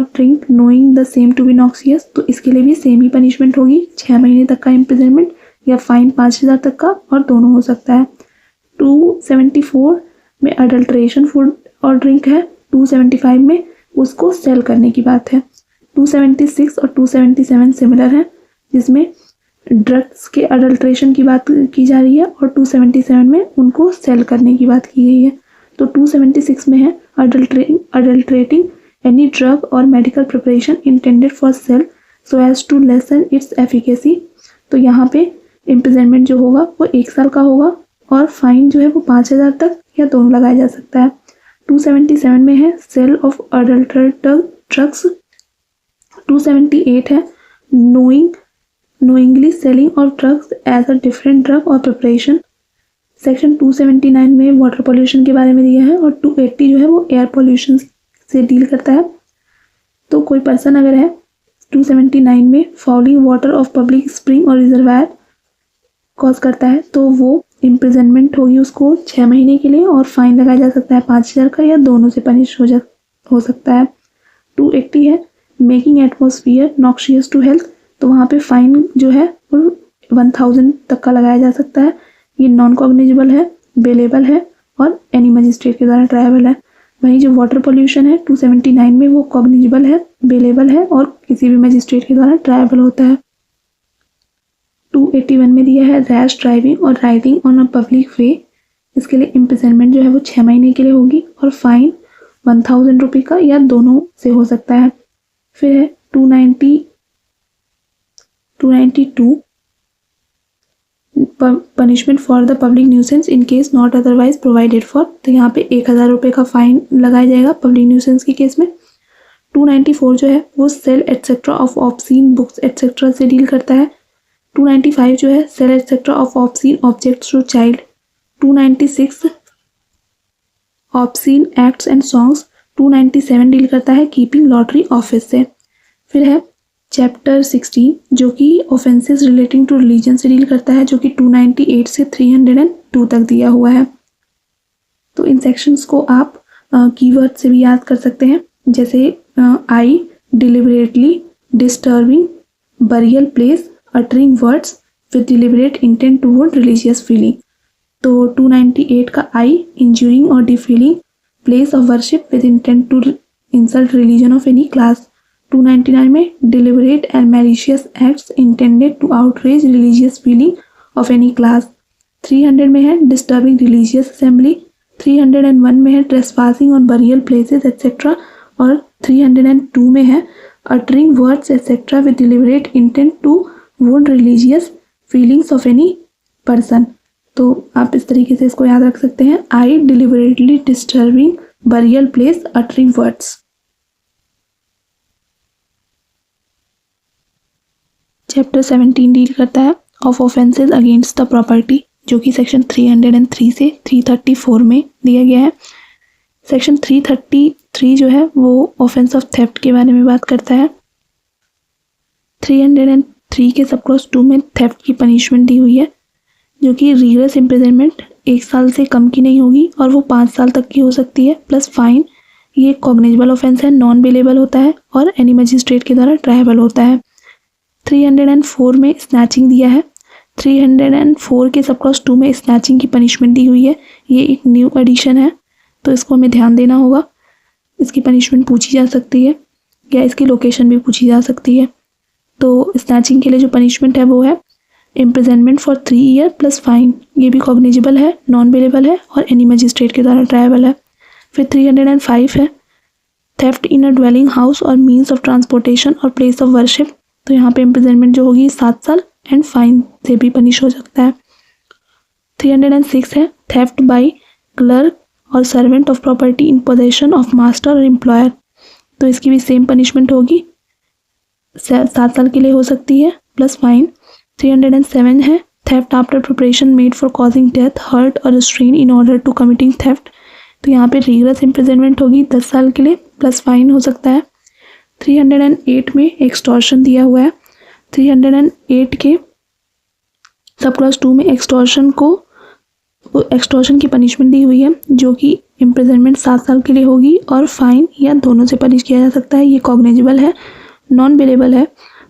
drink knowing the same to be noxious, तो इसके लिए भी सेम ही पनिशमेंट होगी, 6 महीने तक का इम्प्रिजनमेंट या फाइन 5,000 तक का और दोनों हो सकता है। 274 में अडल्ट्रेशन फूड और ड्रिंक है। 275 में उसको सेल करने की बात है। 276 और 277 सिमिलर है, जिसमें ड्रग्स के अडल्ट्रेशन की बात की जा रही है और 277 में उनको सेल करने की बात की गई है। तो 276 में है अडल्ट्रेटिंग एनी ड्रग और medical preparation intended for sale so as to lessen its efficacy, तो यहाँ पे इम्प्रिजनमेंट जो होगा वो 1 साल का होगा और फाइन जो है वो 5,000 तक या दोनों लगाया जा सकता है। 277 में है सेल ऑफ अडल्ट्रेटेड ड्रग्स। 278 है knowingly selling of drugs as a different drug और प्रिपरेशन। सेक्शन 279 में वाटर पोल्यूशन के बारे में दिया है और 280 जो है वो एयर पोल्यूशन से डील करता है। तो कोई पर्सन अगर है 279 में fouling water of public spring और रिजर्वायर कॉज करता है तो वो इम्प्रिजनमेंट होगी उसको 6 महीने के लिए और फाइन लगाया जा सकता है 5,000 का या दोनों से पनिश हो सकता है। 280 है making atmosphere noxious to health, तो वहाँ पे फाइन जो है वो 1,000 तक का लगाया जा सकता है। ये नॉन कॉग्निजेबल है, बेलेबल है और एनी मजिस्ट्रेट के द्वारा ट्रायबल है। वहीं जो वाटर पोल्यूशन है 279 में वो कॉग्निजेबल है, बेलेबल है और किसी भी मजिस्ट्रेट के द्वारा ट्रायबल होता है। 281 में दिया है रैश ड्राइविंग और राइडिंग ऑन अ पब्लिक वे इसके लिए इम्प्रिजनमेंट जो है वो 6 महीने के लिए होगी और फाइन 1000 रुपये का या दोनों से हो सकता है। फिर है 292 punishment for the public nuisance in case not otherwise provided for, तो यहाँ पे 1000 रुपये का फाइन लगाया जाएगा पब्लिक न्यूसेंस के केस में। 294 जो है वो sale etcetera of obscene books etcetera से डील करता है। 295 जो है sale etcetera of obscene objects to child. 296 obscene acts and songs. 297 deal करता है कीपिंग लॉटरी ऑफिस से। फिर है चैप्टर 16 जो कि ऑफेंसेस रिलेटिंग टू रिलीजन से डील करता है, जो कि 298 से 302 तक दिया हुआ है। तो इन सेक्शंस को आप कीवर्ड से भी याद कर सकते हैं, जैसे I deliberately disturbing burial place uttering words with deliberate intent toward religious feeling. तो 298 का आई इंजूरिंग और defiling place of worship with intent to insult religion of any class. 299 में deliberate and malicious acts intended to outrage religious feeling of any class. 300 में है डिस्टर्बिंग रिलीजियस असेंबली। 301 में है trespassing on burial places etcetera. और 302 में है uttering words etcetera with deliberate intent to wound religious feelings of any person. तो आप इस तरीके से इसको याद रख सकते हैं, I deliberately disturbing burial place uttering words. Chapter 17 deal करता है of offences against the property, जो कि सेक्शन 303 से 334 में दिया गया है। सेक्शन 333 जो है वो ऑफेंस ऑफ थेफ्ट के बारे में बात करता है। 303 के सब क्लॉज 2 में थेफ्ट की पनिशमेंट दी हुई है, जो कि रीगरस इम्प्रिजनमेंट 1 साल से कम की नहीं होगी और वो 5 साल तक की हो सकती है, प्लस फाइन। ये कॉग्निजेबल ऑफेंस है, नॉन बेलेबल होता है और एनी मजिस्ट्रेट के द्वारा ट्रायबल होता है। 304 में स्नैचिंग दिया है। 304 के सब क्लॉज 2 में स्नैचिंग की पनिशमेंट दी हुई है। ये एक न्यू एडिशन है, तो इसको हमें ध्यान देना होगा। इसकी पनिशमेंट पूछी जा सकती है या इसकी लोकेशन भी पूछी जा सकती है। तो स्नैचिंग के लिए जो पनिशमेंट है वो है imprisonment for 3 year plus fine. ये भी कॉग्निजेबल है, नॉन बेलेबल है और एनी मजिस्ट्रेट के द्वारा ट्रायबल है। फिर 305 है थेफ्ट इन अ ड्वेलिंग हाउस और मीन्स ऑफ ट्रांसपोर्टेशन और प्लेस ऑफ वर्शिप। तो यहाँ पे इम्प्रिजनमेंट जो होगी 7 साल एंड फाइन से भी पनिश हो सकता है। 306 है थेफ्ट बाय क्लर्क और servant of property in possession of master और एम्प्लॉयर। तो इसकी भी सेम पनिशमेंट होगी, 7 साल के लिए हो सकती है प्लस फाइन। 307 है theft after preparation made for causing death hurt और strain in order to committing theft. तो यहाँ पे रीगरस इम्प्रिजनमेंट होगी 10 साल के लिए प्लस फाइन हो सकता है। 308 में एक्सटॉर्शन दिया हुआ है। 308 के सब क्लॉज 2 में एक्सटॉर्शन की पनिशमेंट दी हुई है, जो कि इम्प्रिजनमेंट 7 साल के लिए होगी और फाइन या दोनों से पनिश किया जा सकता है। ये कॉग्निजेबल है, नॉन बेलेबल है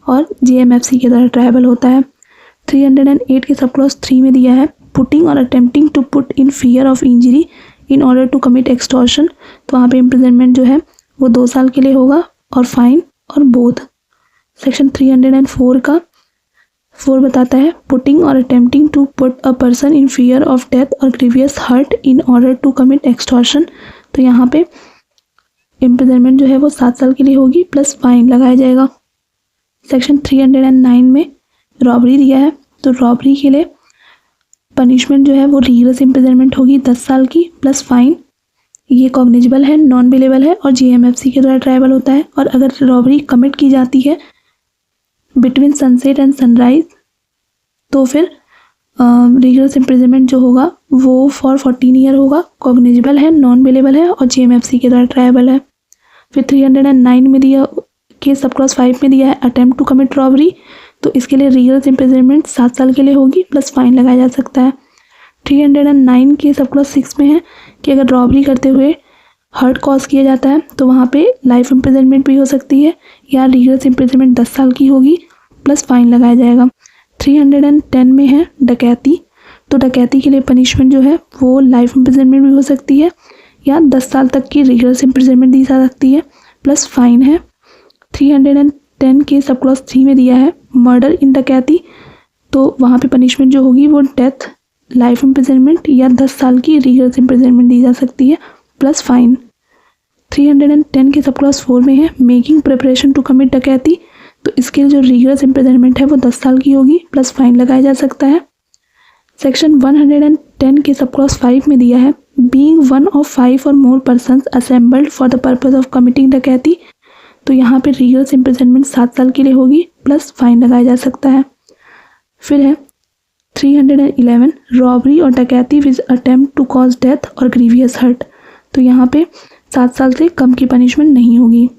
और JMFC के द्वारा ट्रायबल होता है। 308 के सब क्लॉज 3 में दिया है पुटिंग और attempting to put in fear of injury in order to commit extortion. तो वहाँ पे इम्प्रिजनमेंट जो है वो 2 साल के लिए होगा और फाइन और बोथ। सेक्शन 304 का 4 बताता है पुटिंग और attempting to put a person in fear of death और grievous hurt in order to commit extortion. तो यहाँ पे इम्प्रिजनमेंट जो है वो 7 साल के लिए होगी प्लस फाइन लगाया जाएगा। सेक्शन 309 में रॉबरी दिया है, तो रॉबरी के लिए पनिशमेंट जो है वो रीगरस इम्प्रिजनमेंट होगी 10 साल की प्लस फाइन। ये कॉग्निजेबल है, नॉन बेलेबल है और JMFC के द्वारा ट्रायबल होता है। और अगर रॉबरी कमिट की जाती है बिटवीन सनसेट एंड सनराइज तो फिर रीगरस इम्प्रिजनमेंट जो होगा वो फॉर 14 ईयर होगा, कॉग्निजेबल है, नॉन बेलेबल है और JMFC के द्वारा ट्रायबल है। फिर 309 में दिया के सब क्लॉज 5 में दिया है अटेम्प्ट टू कमिट रॉबरी, तो इसके लिए रीगरस इम्प्रिजनमेंट 7 साल के लिए होगी प्लस फाइन लगाया जा सकता है। 309 के सब क्लॉज 6 में है कि अगर रॉबरी करते हुए हर्ट कॉज किया जाता है तो वहाँ पे लाइफ इम्प्रिजनमेंट भी हो सकती है या रीगरस इम्प्रिजनमेंट 10 साल की होगी प्लस फाइन लगाया जाएगा। 310 में है डकैती, तो डकैती के लिए पनिशमेंट जो है वो लाइफ इम्प्रिजनमेंट भी हो सकती है या 10 साल तक की रीगरस इम्प्रिजनमेंट दी जा सकती है प्लस फाइन है। 310 के सब क्लॉज 3 में दिया है मर्डर इन डकैती, तो वहाँ पे पनिशमेंट जो होगी वो डेथ लाइफ इम्प्रिजनमेंट या 10 साल की रिगरस इम्प्रिजनमेंट दी जा सकती है प्लस फाइन। 310 के सब क्लॉज 4 में है मेकिंग प्रिपरेशन टू कमिट डकैती, तो इसके जो रिगरस इम्प्रिजनमेंट है वो 10 साल की होगी प्लस फाइन लगाया जा सकता है। सेक्शन 110 के सब क्लॉज 5 में दिया है बीइंग वन ऑफ 5 और more persons assembled for the purpose of committing डकैती, तो यहाँ पे रिगरस इम्प्रिजनमेंट 7 साल के लिए होगी प्लस फाइन लगाया जा सकता है। फिर है 311 रॉबरी और डकैती with attempt to cause death और ग्रीवियस हर्ट, तो यहाँ पे 7 साल से कम की पनिशमेंट नहीं होगी।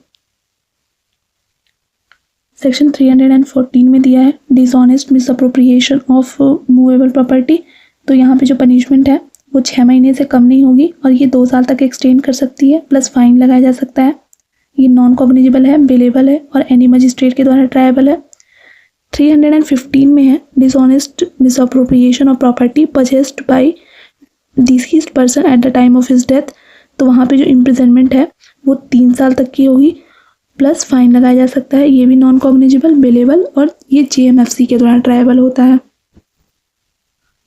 सेक्शन 314 में दिया है dishonest misappropriation of movable property, तो यहाँ पे जो पनिशमेंट है वो 6 महीने से कम नहीं होगी और ये 2 साल तक एक्सटेंड कर सकती है प्लस फाइन लगाया जा सकता है। ये नॉन कॉग्निजेबल है, बेलेबल है और एनी मजिस्ट्रेट के द्वारा ट्रायबल है। 315 में है dishonest misappropriation of property purchased bye deceased person at the time of his death, तो वहाँ पे जो इम्प्रिजनमेंट है वो 3 साल तक की होगी प्लस फाइन लगाया जा सकता है। ये भी नॉन कॉग्निजेबल, बेलेबल और ये JMFC के द्वारा ट्रायबल होता है।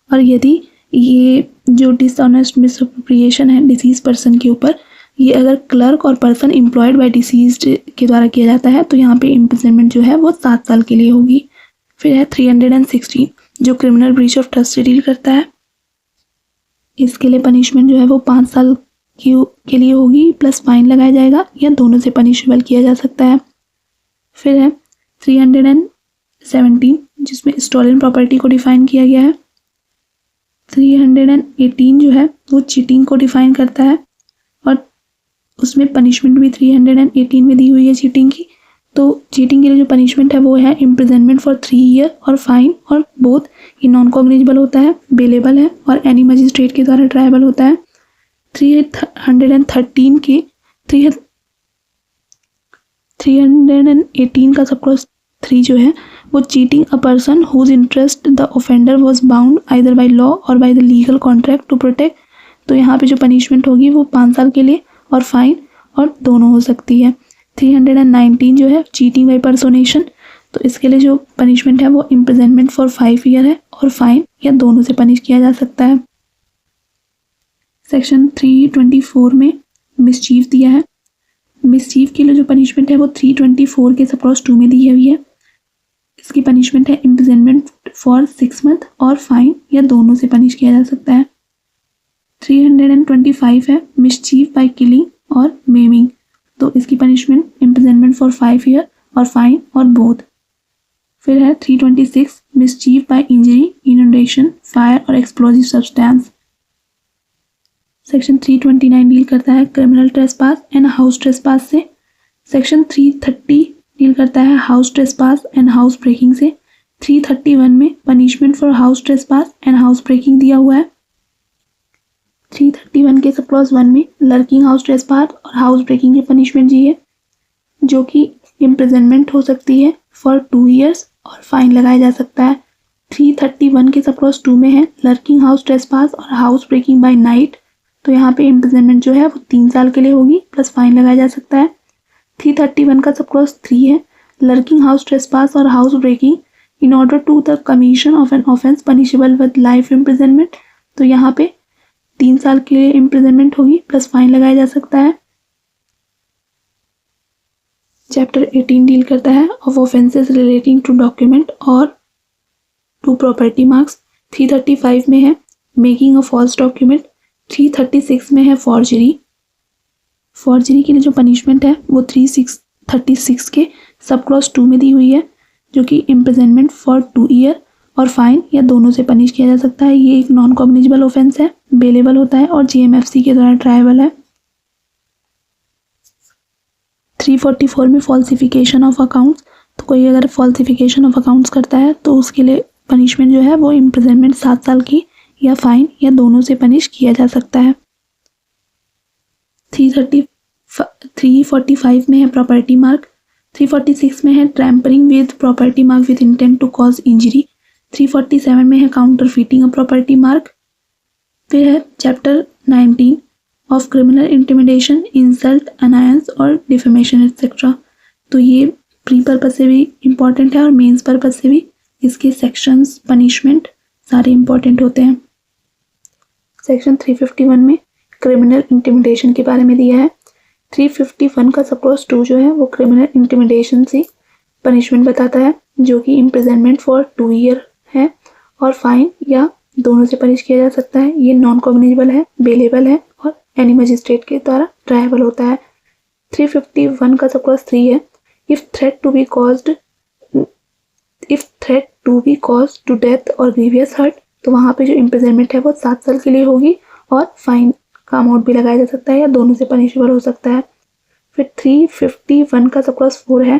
और यदि ये जो डिसऑनेस्ट मिसअप्रोप्रिएशन है डिसीज पर्सन के ऊपर, ये अगर क्लर्क और पर्सन एम्प्लॉयड बाय डिसीज्ड के द्वारा किया जाता है तो यहाँ पे इम्प्रिजनमेंट जो है वो 7 साल के लिए होगी। फिर है 316 जो क्रिमिनल ब्रीच ऑफ ट्रस्ट से डील करता है, इसके लिए पनिशमेंट जो है वो 5 साल के लिए होगी प्लस फाइन लगाया जाएगा या दोनों से पनिशेबल किया जा सकता है। फिर है 317 जिसमें स्टोलन प्रॉपर्टी को डिफाइन किया गया है। 318 जो है वो चीटिंग को डिफाइन करता है और उसमें पनिशमेंट भी 318 में दी हुई है चीटिंग की। तो चीटिंग के लिए जो पनिशमेंट है वो है इम्प्रिजनमेंट फॉर 3 ईयर और फाइन, और बोथ ये नॉन कॉग्निजेबल होता है, बेलेबल है और एनी मजिस्ट्रेट के द्वारा ट्रायबल होता है। 313 के 318 का सब क्लॉज 3 जो है वो cheating a person whose interest the offender was bound either by law और by the legal contract to protect, तो यहाँ पे जो पनिशमेंट होगी वो 5 साल के लिए और फाइन और दोनों हो सकती है। 319 जो है चीटिंग बाय पर्सोनेशन, तो इसके लिए जो पनिशमेंट है वो इम्प्रिजनमेंट फॉर 5 ईयर है और फाइन या दोनों से पनिश किया जा सकता है। सेक्शन 324 में मिसचीफ दिया है। मिसचीफ के लिए जो पनिशमेंट है वो 324 के सब क्लॉज 2 में दी हुई है। इसकी पनिशमेंट है इम्प्रिजनमेंट फॉर 6 मंथ और फाइन या दोनों से पनिश किया जा सकता है। 325 है मिसचीफ बाय किलिंग और मेमिंग, तो इसकी पनिशमेंट इम्प्रिजनमेंट फॉर 5 ईयर और फाइन और बोथ। फिर है 326 mischief by injury, inundation, fire और एक्सप्लोजिव सब्सटेंस। सेक्शन 329 डील करता है criminal trespass and house trespass से। सेक्शन 330 डील करता है house trespass and house breaking से। 331 में punishment for house trespass and house breaking दिया हुआ है। 331 के सब क्लॉज 1 में लर्किंग हाउस ट्रेसपास और हाउस ब्रेकिंग की पनिशमेंट दी है, जो कि इम्प्रिजनमेंट हो सकती है फॉर 2 ईयर्स और फाइन लगाया जा सकता है। 331 के सब क्लॉज 2 में है लर्किंग हाउस ट्रेसपास और हाउस ब्रेकिंग बाय नाइट, तो यहाँ पे इम्प्रिजनमेंट जो है वो 3 साल के लिए होगी प्लस फाइन लगाया जा सकता है। 331 का सब क्लॉज 3 है लर्किंग हाउस ट्रेसपास और house breaking in order to the commission of an offence punishable with life imprisonment, तो यहाँ पे 3 साल के लिए इम्प्रिजनमेंट होगी प्लस फाइन लगाया जा सकता है। चैप्टर 18 डील करता है of offences relating to document और टू प्रॉपर्टी मार्क्स। 335 में है मेकिंग अ फॉल्स डॉक्यूमेंट। 336 में है फॉर्जरी। फॉर्जरी के लिए जो पनिशमेंट है वो 336 के सब क्लॉज 2 में दी हुई है, जो कि इम्प्रिजनमेंट फॉर 2 ईयर और फाइन या दोनों से पनिश किया जा सकता है। ये एक नॉन कॉग्निजेबल ऑफेंस है, बेलेबल होता है और JMFC के द्वारा ट्रायबल है। 344 में फॉल्सिफिकेशन ऑफ अकाउंट्स, तो कोई अगर फॉल्सिफिकेशन ऑफ अकाउंट्स करता है तो उसके लिए पनिशमेंट जो है वो इम्प्रिजनमेंट 7 साल की या फाइन या दोनों से पनिश किया जा सकता है। 345 में है प्रॉपर्टी मार्क। 346 में है tampering with property mark with intent to cause injury. 347 में है counterfeiting of property mark. फिर है chapter 19 of criminal intimidation, insult, annoyance और डिफेमेशन एक्सेट्रा, तो ये प्री पर्पज से भी इम्पॉर्टेंट है और मेंस पर्पज से भी इसके सेक्शंस, पनिशमेंट सारे इम्पॉर्टेंट होते हैं। सेक्शन 351 में क्रिमिनल इंटिमिडेशन के बारे में दिया है। 351 का सब क्लॉज 2 जो है वो क्रिमिनल इंटिमिडेशन से पनिशमेंट बताता है, जो कि इम्प्रिजनमेंट फॉर 2 ईयर है और फाइन या दोनों से पनिश किया जा सकता है। ये नॉन कॉग्निजेबल है, बेलेबल है और एनी मजिस्ट्रेट के द्वारा ट्रायबल होता है। 351 का सब क्लॉज 3 है, if threat to be caused to death और ग्रीवियस हर्ट, तो वहाँ पे जो इम्प्रिजनमेंट है वो 7 साल के लिए होगी और फाइन का अमाउंट भी लगाया जा सकता है या दोनों से पनिशेबल हो सकता है। फिर 351 का सब क्लॉज 4 है,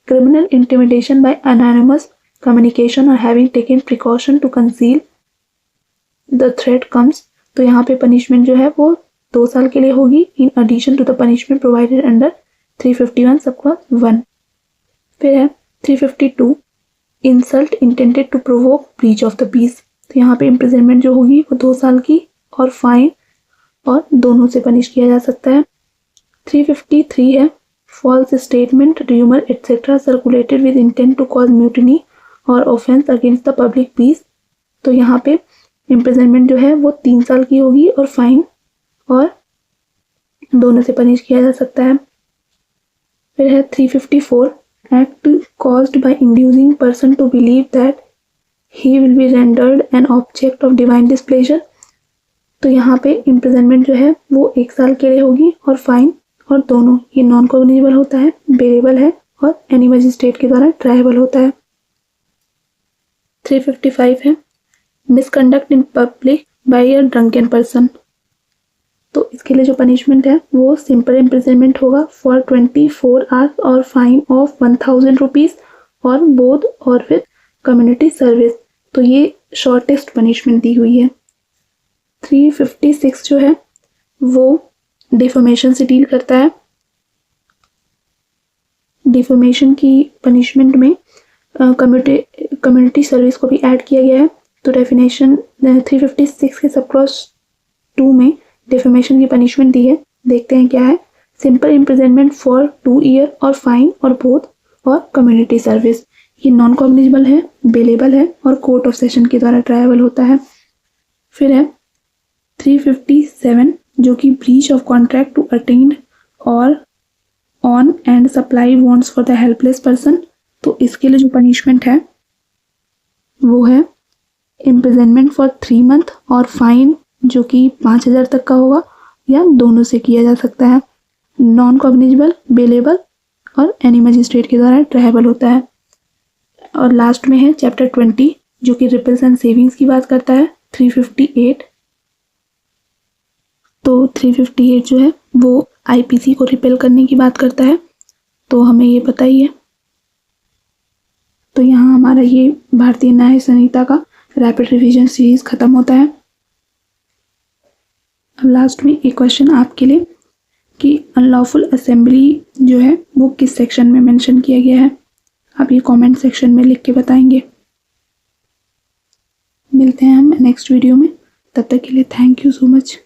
criminal intimidation by anonymous communication और having taken precaution to conceal the threat comes, तो यहाँ पे पनिशमेंट जो है वो 2 साल के लिए होगी in addition to the punishment provided under 351 sub clause 1। फिर है 352 insult intended to provoke breach of the peace, तो यहाँ पे इम्प्रिजनमेंट जो होगी वो 2 साल की और फाइन और दोनों से पनिश किया जा सकता है। 353 है, false statement, rumour etcetera circulated with intent to cause mutiny और offence against the public peace, तो यहाँ पे इम्प्रिजनमेंट जो है वो 3 साल की होगी और फाइन और दोनों से पनिश किया जा सकता है। फिर है 354 act caused by inducing person to believe that he will be rendered an object of divine displeasure, तो यहाँ पे इम्प्रिजनमेंट जो है वो 1 साल के लिए होगी और फाइन और दोनों, ये नॉन कॉग्निजेबल होता है, बेलेबल है और एनी मजिस्ट्रेट के द्वारा ट्रायबल होता है। 355 है, misconduct in public by a drunken person, तो इसके लिए जो पनिशमेंट है वो सिंपल इम्प्रिजनमेंट होगा फॉर 24 आवर्स और फाइन ऑफ 1000 रुपीज़ और बोथ और विद कम्युनिटी सर्विस, तो ये शॉर्टेस्ट पनिशमेंट दी हुई है। 356 जो है वो डिफॉर्मेशन से डील करता है। डिफॉर्मेशन की पनिशमेंट में कम्युनिटी सर्विस को भी ऐड किया गया है, तो डेफिनेशन 356 के सब क्लॉज 2 में डिफॉर्मेशन की पनिशमेंट दी है। देखते हैं क्या है। सिंपल इम्प्रिजनमेंट फॉर 2 ईयर और फाइन और बोथ और कम्युनिटी सर्विस, ये नॉन कॉग्निजेबल है, बेलेबल है और कोर्ट ऑफ सेशन के द्वारा ट्रायबल होता है। फिर है 357 जो कि breach of contract to attend और on and supply wants for the helpless person, तो इसके लिए जो पनिशमेंट है वो है इम्प्रिजनमेंट फॉर 3 मंथ और फाइन जो कि 5000 तक का होगा या दोनों से किया जा सकता है। नॉन कॉग्निजेबल, बेलेबल और एनी मजिस्ट्रेट के द्वारा ट्रायबल होता है। और लास्ट में है चैप्टर 20 जो कि रिपल्स एंड सेविंग्स की बात करता है। 358, तो 358 जो है वो आईपीसी को रिपेल करने की बात करता है, तो हमें ये पता ही है। तो यहाँ हमारा ये भारतीय न्याय संहिता का रैपिड रिवीजन सीरीज खत्म होता है। अब लास्ट में एक क्वेश्चन आपके लिए कि अनलॉफुल असेंबली जो है वो किस सेक्शन में मेंशन किया गया है, आप ये कमेंट सेक्शन में लिख के बताएंगे। मिलते हैं हम नेक्स्ट वीडियो में, तब तक के लिए थैंक यू सो मच।